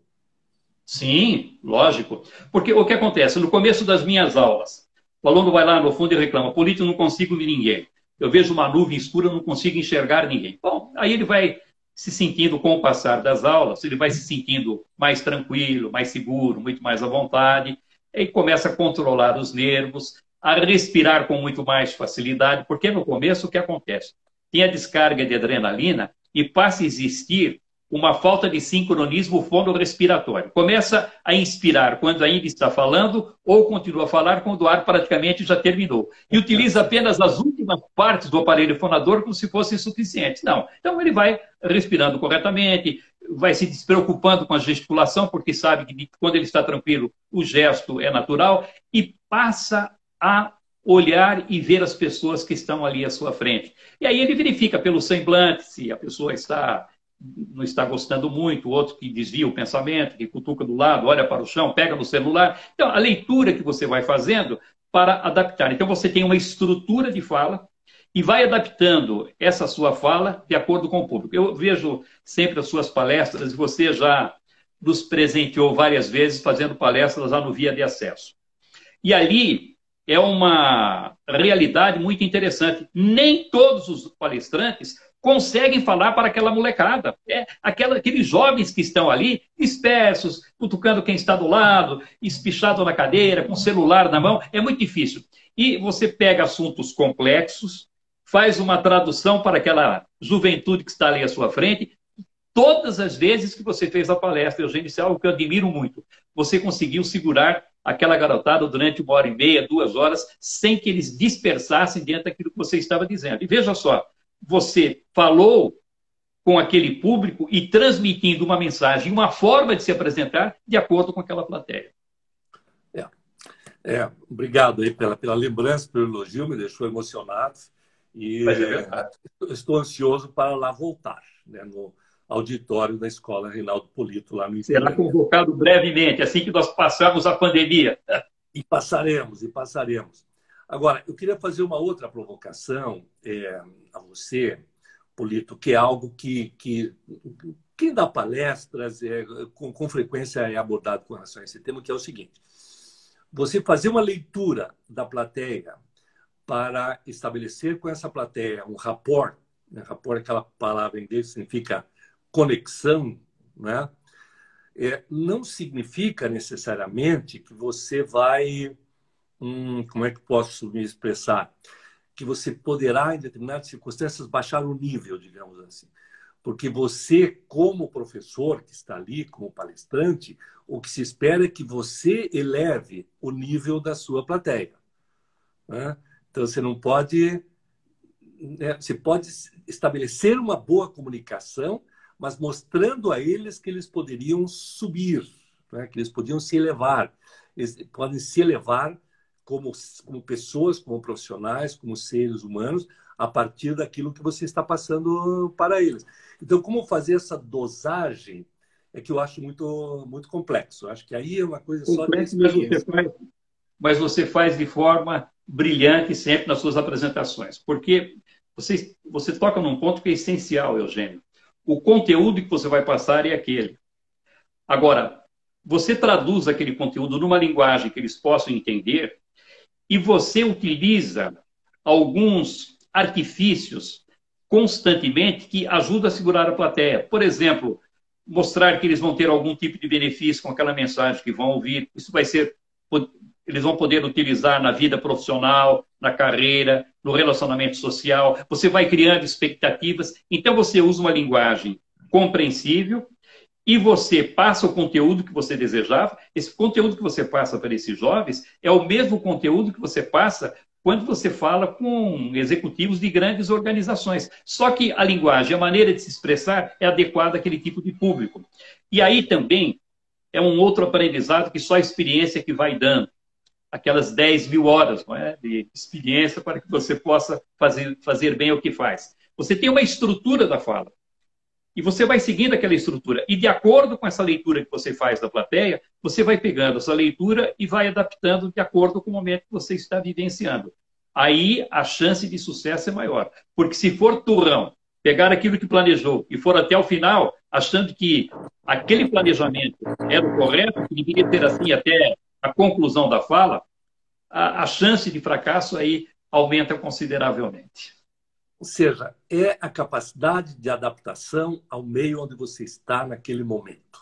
Sim, lógico. Porque o que acontece? No começo das minhas aulas, o aluno vai lá no fundo e reclama: político, não consigo ver ninguém. Eu vejo uma nuvem escura, não consigo enxergar ninguém. Bom, aí ele vai se sentindo, com o passar das aulas, ele vai se sentindo mais tranquilo, mais seguro, muito mais à vontade, e começa a controlar os nervos, a respirar com muito mais facilidade, porque no começo o que acontece? Tem a descarga de adrenalina e passa a existir uma falta de sincronismo fonorrespiratório. Começa a inspirar quando ainda está falando ou continua a falar quando o ar praticamente já terminou. E utiliza apenas as últimas partes do aparelho fonador como se fossem suficientes. Não. Então ele vai respirando corretamente, vai se despreocupando com a gesticulação, porque sabe que quando ele está tranquilo, o gesto é natural, e passa a olhar e ver as pessoas que estão ali à sua frente. E aí ele verifica pelo semblante se a pessoa não está gostando muito, o outro que desvia o pensamento, que cutuca do lado, olha para o chão, pega no celular. Então, a leitura que você vai fazendo para adaptar. Então, você tem uma estrutura de fala e vai adaptando essa sua fala de acordo com o público. Eu vejo sempre as suas palestras, e você já nos presenteou várias vezes fazendo palestras lá no Via de Acesso. E ali é uma realidade muito interessante. Nem todos os palestrantes conseguem falar para aquela molecada. Aqueles jovens que estão ali, dispersos, cutucando quem está do lado, espichado na cadeira, com o celular na mão, é muito difícil. E você pega assuntos complexos, faz uma tradução para aquela juventude que está ali à sua frente. Todas as vezes que você fez a palestra, Eugênio, isso é algo que eu admiro muito. Você conseguiu segurar aquela garotada durante 1h30, 2 horas, sem que eles dispersassem dentro daquilo que você estava dizendo. E veja só, você falou com aquele público e transmitindo uma mensagem, uma forma de se apresentar de acordo com aquela plateia. Obrigado aí pela lembrança, pelo elogio, me deixou emocionado. E estou ansioso para lá voltar, né, no auditório da Escola Reinaldo Polito, lá no Ipiranga. Será convocado brevemente, assim que nós passarmos a pandemia. E passaremos. Agora, eu queria fazer uma outra provocação a você, Polito, que é algo que quem dá palestras com frequência é abordado com relação a esse tema, que é o seguinte: você fazer uma leitura da plateia para estabelecer com essa plateia um rapport, né? Rapport, aquela palavra em inglês, significa conexão, né? Não significa necessariamente que você vai... como é que posso me expressar? Que você poderá, em determinadas circunstâncias, baixar o nível, digamos assim. Porque você, como professor que está ali, como palestrante, o que se espera é que você eleve o nível da sua plateia, né? Então, você não pode... Você pode estabelecer uma boa comunicação, mas mostrando a eles que eles poderiam subir, né? Que eles podiam se elevar. Eles podem se elevar como pessoas, como profissionais, como seres humanos, a partir daquilo que você está passando para eles. Então, como fazer essa dosagem é que eu acho muito complexo. Eu acho que aí é uma coisa só de experiência. Mas você faz de forma brilhante sempre nas suas apresentações, porque você toca num ponto que é essencial, Eugênio. O conteúdo que você vai passar é aquele. Agora, você traduz aquele conteúdo numa linguagem que eles possam entender e você utiliza alguns artifícios constantemente que ajudam a segurar a plateia. Por exemplo, mostrar que eles vão ter algum tipo de benefício com aquela mensagem que vão ouvir. Isso vai ser... Eles vão poder utilizar na vida profissional, na carreira, no relacionamento social. Você vai criando expectativas. Então, você usa uma linguagem compreensível e você passa o conteúdo que você desejava. Esse conteúdo que você passa para esses jovens é o mesmo conteúdo que você passa quando você fala com executivos de grandes organizações. Só que a linguagem, a maneira de se expressar é adequada àquele tipo de público. E aí também é um outro aprendizado que só a experiência que vai dando. Aquelas 10 mil horas, não é, de experiência para que você possa fazer bem o que faz. Você tem uma estrutura da fala. E você vai seguindo aquela estrutura. E de acordo com essa leitura que você faz da plateia, você vai pegando essa leitura e vai adaptando de acordo com o momento que você está vivenciando. Aí a chance de sucesso é maior. Porque se for turrão, pegar aquilo que planejou e for até o final, achando que aquele planejamento era o correto, que deveria ter assim até a conclusão da fala, a chance de fracasso aí aumenta consideravelmente. Ou seja, é a capacidade de adaptação ao meio onde você está naquele momento.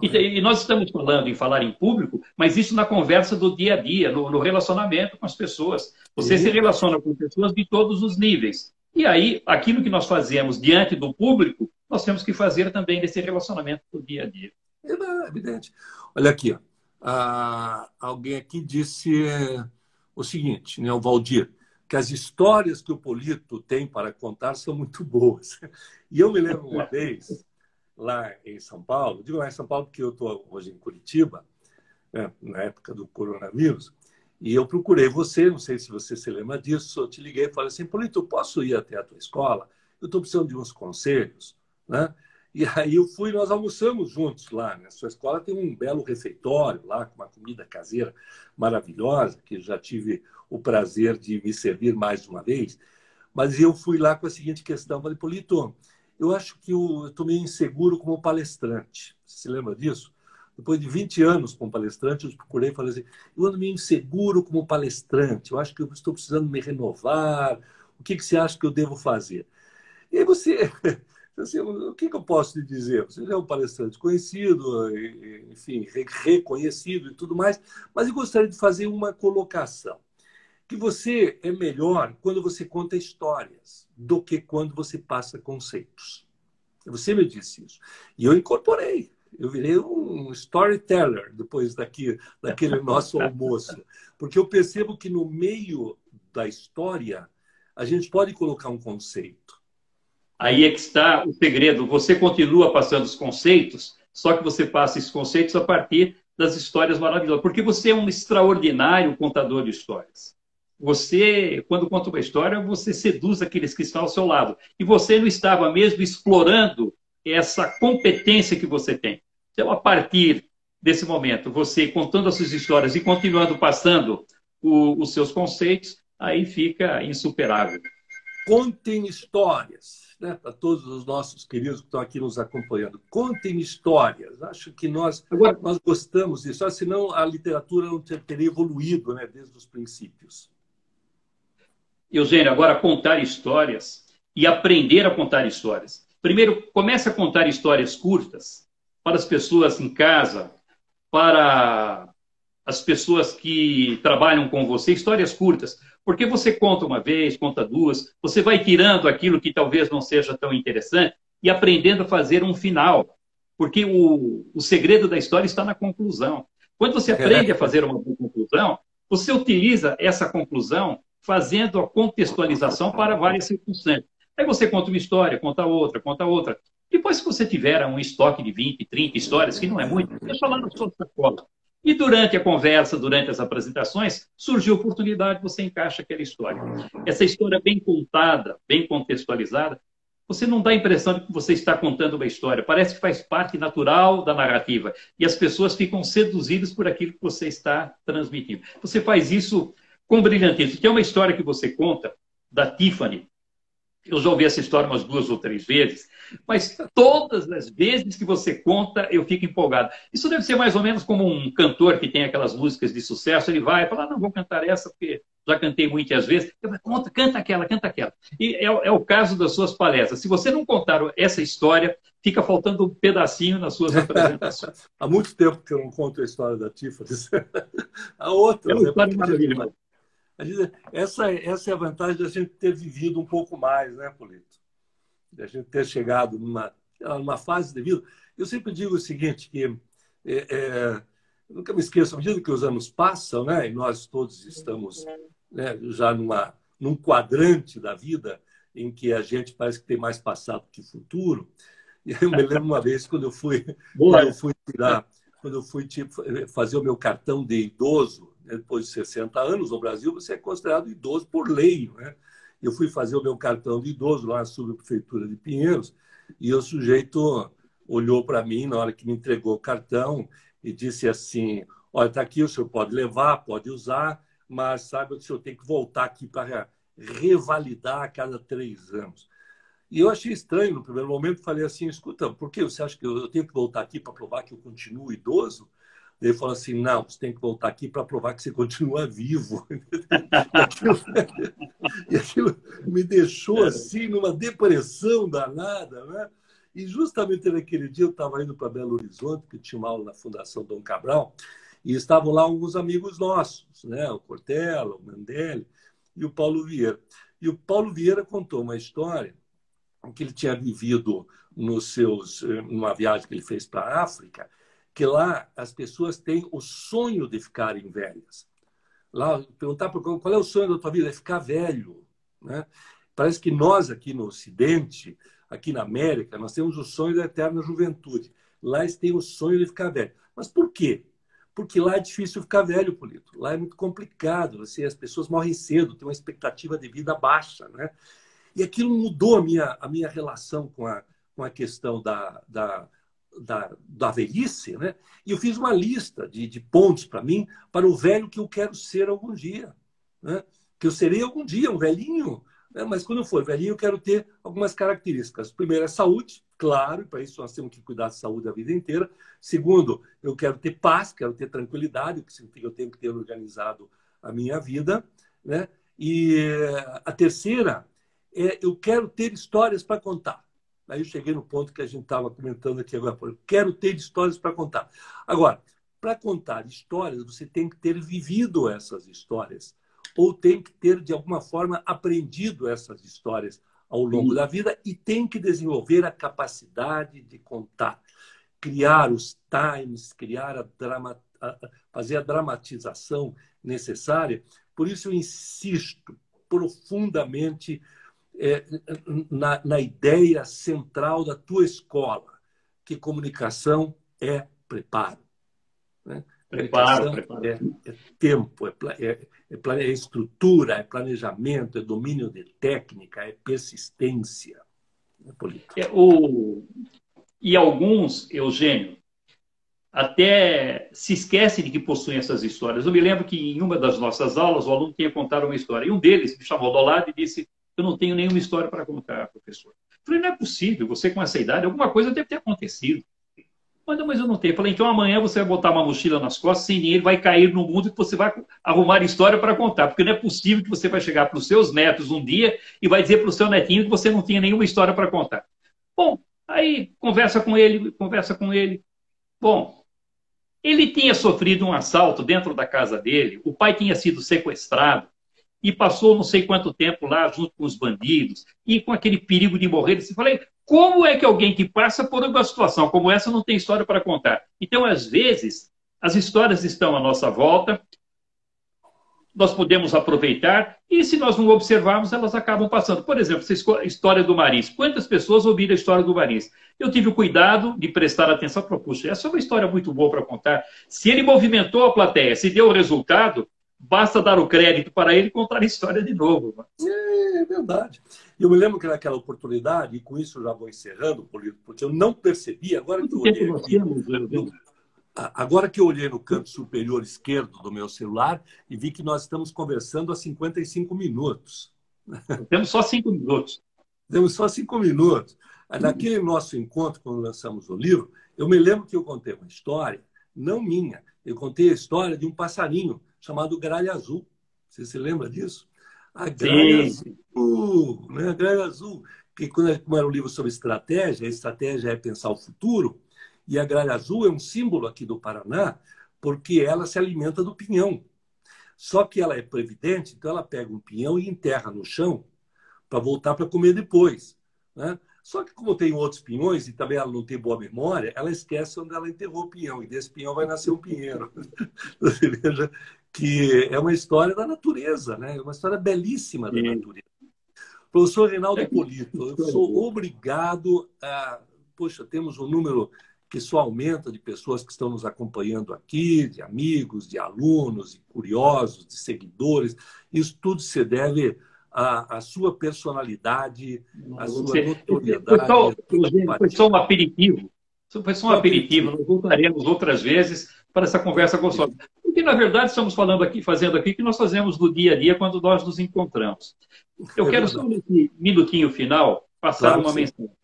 E nós estamos falando em falar em público, mas isso na conversa do dia a dia, no relacionamento com as pessoas. Você se relaciona com pessoas de todos os níveis. E aí, aquilo que nós fazemos diante do público, nós temos que fazer também nesse relacionamento do dia a dia. É evidente. Olha aqui, ó. Alguém aqui disse o seguinte, né, o Valdir, que as histórias que o Polito tem para contar são muito boas. E eu me lembro uma vez, lá em São Paulo, digo lá em São Paulo porque eu estou hoje em Curitiba, né, na época do coronavírus, e eu procurei você, não sei se você se lembra disso, eu te liguei e falei assim, Polito, eu posso ir até a tua escola? Eu estou precisando de uns conselhos, né? E aí eu fui, nós almoçamos juntos lá. Na sua escola tem um belo refeitório lá, com uma comida caseira maravilhosa, que já tive o prazer de me servir mais de uma vez. Mas eu fui lá com a seguinte questão, falei, Polito, eu acho que eu estou meio inseguro como palestrante. Você se lembra disso? Depois de 20 anos como palestrante, eu procurei e falei assim, eu ando meio inseguro como palestrante, eu acho que eu estou precisando me renovar, o que você acha que eu devo fazer? E aí você... Assim, o que eu posso te dizer? Você já é um palestrante conhecido, enfim, reconhecido e tudo mais, mas eu gostaria de fazer uma colocação. Que você é melhor quando você conta histórias do que quando você passa conceitos. Você me disse isso. E eu incorporei. Eu virei um storyteller depois daquele nosso almoço. Porque eu percebo que no meio da história a gente pode colocar um conceito. Aí é que está o segredo. Você continua passando os conceitos, só que você passa esses conceitos a partir das histórias maravilhosas. Porque você é um extraordinário contador de histórias. Você, quando conta uma história, você seduz aqueles que estão ao seu lado. E você não estava mesmo explorando essa competência que você tem. Então, a partir desse momento, você contando as suas histórias e continuando passando os seus conceitos, aí fica insuperável. Contem histórias. Né, para todos os nossos queridos que estão aqui nos acompanhando. Contem histórias. Acho que nós gostamos disso, senão a literatura não teria evoluído, né, desde os princípios. Eugênio, agora contar histórias e aprender a contar histórias. Primeiro, comece a contar histórias curtas para as pessoas em casa, para as pessoas que trabalham com você, histórias curtas. Porque você conta uma vez, conta duas, você vai tirando aquilo que talvez não seja tão interessante e aprendendo a fazer um final. Porque o segredo da história está na conclusão. Quando você aprende a fazer uma conclusão, você utiliza essa conclusão fazendo a contextualização para várias circunstâncias. Aí você conta uma história, conta outra, conta outra. Depois que você tiver um estoque de 20, 30 histórias, que não é muito, deixa lá na sua sacola. E durante a conversa, durante as apresentações, surgiu a oportunidade, você encaixa aquela história. Essa história bem contada, bem contextualizada, você não dá a impressão de que você está contando uma história. Parece que faz parte natural da narrativa. E as pessoas ficam seduzidas por aquilo que você está transmitindo. Você faz isso com brilhantismo. Tem uma história que você conta da Tiffany. Eu já ouvi essa história umas 2 ou 3 vezes, mas todas as vezes que você conta, eu fico empolgado. Isso deve ser mais ou menos como um cantor que tem aquelas músicas de sucesso, ele vai e fala, não, vou cantar essa, porque já cantei muitas vezes. Eu falo, conta, canta aquela, canta aquela. E é o caso das suas palestras. Se você não contar essa história, fica faltando um pedacinho nas suas apresentações. Há muito tempo que eu não conto a história da Tiffany. A outra, É uma história maravilhosa. Essa é a vantagem da gente ter vivido um pouco mais, né, Polito? Da gente ter chegado numa fase de vida. Eu sempre digo o seguinte, que nunca me esqueço, à medida que os anos passam, né, e nós todos estamos, né, já num quadrante da vida em que a gente parece que tem mais passado que futuro. E eu me lembro uma vez quando eu fui fazer o meu cartão de idoso, depois de 60 anos no Brasil, você é considerado idoso por lei, né? Eu fui fazer o meu cartão de idoso lá na subprefeitura de Pinheiros e o sujeito olhou para mim na hora que me entregou o cartão e disse assim, olha, está aqui, o senhor pode levar, pode usar, mas saiba que o senhor tem que voltar aqui para revalidar a cada 3 anos. E eu achei estranho no primeiro momento, falei assim, escuta, por que você acha que eu tenho que voltar aqui para provar que eu continuo idoso? Ele falou assim, não, você tem que voltar aqui para provar que você continua vivo. E aquilo me deixou assim, numa depressão danada, né? E justamente naquele dia eu estava indo para Belo Horizonte, que tinha uma aula na Fundação Dom Cabral, e estavam lá alguns amigos nossos, né? O Cortella, o Mandelli e o Paulo Vieira. E o Paulo Vieira contou uma história que ele tinha vivido numa viagem que ele fez para a África, que lá as pessoas têm o sonho de ficarem velhas. Lá, perguntar qual é o sonho da tua vida? É ficar velho, né? Parece que nós aqui no Ocidente, aqui na América, nós temos o sonho da eterna juventude. Lá eles têm o sonho de ficar velho. Mas por quê? Porque lá é difícil ficar velho, Polito. Lá é muito complicado. As pessoas morrem cedo, têm uma expectativa de vida baixa, né? E aquilo mudou a minha relação com a questão da velhice, né? E eu fiz uma lista de pontos para mim, para o velho que eu quero ser algum dia, né? Que eu serei algum dia, um velhinho, né? Mas quando eu for velhinho, eu quero ter algumas características. Primeiro, é saúde, claro, para isso nós temos que cuidar da saúde a vida inteira. Segundo, eu quero ter paz, quero ter tranquilidade, o que significa que eu tenho que ter organizado a minha vida, né? E a terceira eu quero ter histórias para contar. Aí eu cheguei no ponto que a gente estava comentando aqui agora. Eu quero ter histórias para contar. Agora, para contar histórias, você tem que ter vivido essas histórias. Ou tem que ter, de alguma forma, aprendido essas histórias ao longo da vida e tem que desenvolver a capacidade de contar. Criar os times, fazer a dramatização necessária. Por isso eu insisto profundamente na ideia central da tua escola, que comunicação é preparo. Né? Comunicação é tempo, é estrutura, é planejamento, é domínio de técnica, é persistência. E alguns, Eugênio, até se esquecem de que possuem essas histórias. Eu me lembro que em uma das nossas aulas o aluno tinha contado uma história e um deles me chamou do lado e disse: eu não tenho nenhuma história para contar, professor. Eu falei, não é possível, você com essa idade, alguma coisa deve ter acontecido. Mas eu não tenho. Eu falei, então amanhã você vai botar uma mochila nas costas, sem dinheiro, vai cair no mundo e você vai arrumar história para contar. Porque não é possível que você vai chegar para os seus netos um dia e vai dizer para o seu netinho que você não tinha nenhuma história para contar. Bom, aí conversa com ele. Bom, ele tinha sofrido um assalto dentro da casa dele, o pai tinha sido sequestrado, e passou não sei quanto tempo lá junto com os bandidos, e com aquele perigo de morrer. Eu falei, como é que alguém que passa por uma situação como essa não tem história para contar? Então, às vezes, as histórias estão à nossa volta, nós podemos aproveitar, e se nós não observarmos, elas acabam passando. Por exemplo, essa história do Marins. Quantas pessoas ouviram a história do Marins? Eu tive o cuidado de prestar atenção para, puxa, essa é uma história muito boa para contar. Se ele movimentou a plateia, se deu o resultado, basta dar o crédito para ele e contar a história de novo. É verdade. Eu me lembro que naquela oportunidade, e com isso eu já vou encerrando, porque eu não percebi, agora que eu olhei aqui, Agora que eu olhei no canto superior esquerdo do meu celular e vi que nós estamos conversando há 55 minutos. Temos só 5 minutos. Temos só 5 minutos. Naquele nosso encontro, quando lançamos o livro, eu me lembro que eu contei uma história, não minha. Eu contei a história de um passarinho chamado gralha azul. Você se lembra disso? A gralha Sim. azul, né? A gralha azul. Que, como era um livro sobre estratégia, a estratégia é pensar o futuro, e a gralha azul é um símbolo aqui do Paraná, porque ela se alimenta do pinhão. Só que ela é previdente, então ela pega um pinhão e enterra no chão para voltar para comer depois, né? Só que como tem outros pinhões e também ela não tem boa memória, ela esquece onde ela enterrou o pinhão, e desse pinhão vai nascer um pinheiro. Você veja que é uma história da natureza, né? É uma história belíssima da Sim. natureza. Professor Reinaldo Polito, eu sou obrigado a... Poxa, temos um número que só aumenta de pessoas que estão nos acompanhando aqui, de amigos, de alunos, de curiosos, de seguidores. Isso tudo se deve à sua personalidade, à sua notoriedade. Foi só um aperitivo. Foi só um aperitivo. Nós voltaremos outras vezes para essa conversa gostosa. Porque, na verdade, estamos falando aqui, fazendo aqui o que nós fazemos no dia a dia quando nós nos encontramos. Eu quero só nesse minutinho final passar uma mensagem.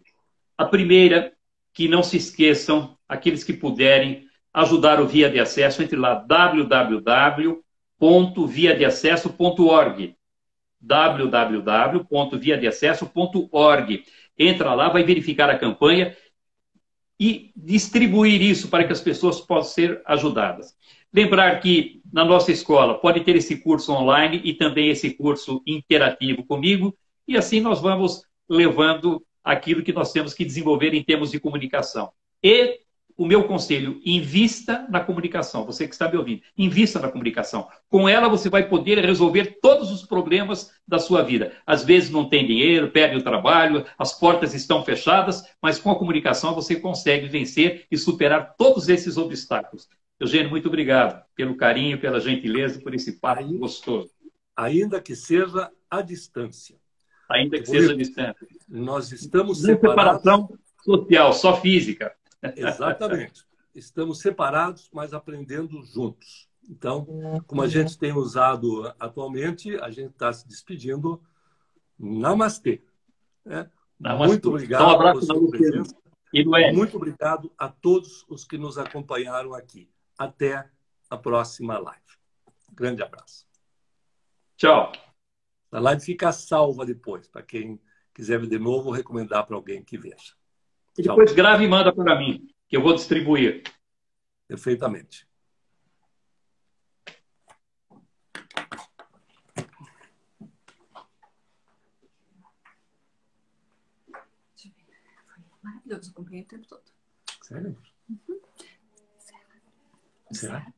A primeira, que não se esqueçam, aqueles que puderem, ajudar o Via de Acesso, entre lá, www.viadeacesso.org www.viadeacesso.org. Entra lá, vai verificar a campanha e distribuir isso para que as pessoas possam ser ajudadas. Lembrar que na nossa escola pode ter esse curso online e também esse curso interativo comigo, e assim nós vamos levando aquilo que nós temos que desenvolver em termos de comunicação. E o meu conselho, invista na comunicação. Você que está me ouvindo, invista na comunicação. Com ela você vai poder resolver todos os problemas da sua vida. Às vezes não tem dinheiro, perde o trabalho, as portas estão fechadas, mas com a comunicação você consegue vencer e superar todos esses obstáculos. Eugênio, muito obrigado pelo carinho, pela gentileza, por esse papo gostoso. Ainda que seja à distância. Ainda que seja à distância. Nós estamos separados. Não separação social, só física. Exatamente. Estamos separados, mas aprendendo juntos. Então, como a gente tem usado atualmente, a gente está se despedindo. Namastê. Namastê. Muito obrigado então, um abraço pela sua presença. E muito obrigado a todos os que nos acompanharam aqui. Até a próxima live. Grande abraço. Tchau. A live fica salva depois. Para quem quiser ver de novo, vou recomendar para alguém que veja. E depois grave e manda para mim, que eu vou distribuir. Perfeitamente. Foi maravilhoso, acompanhei o tempo todo. Sério? Uhum. Será?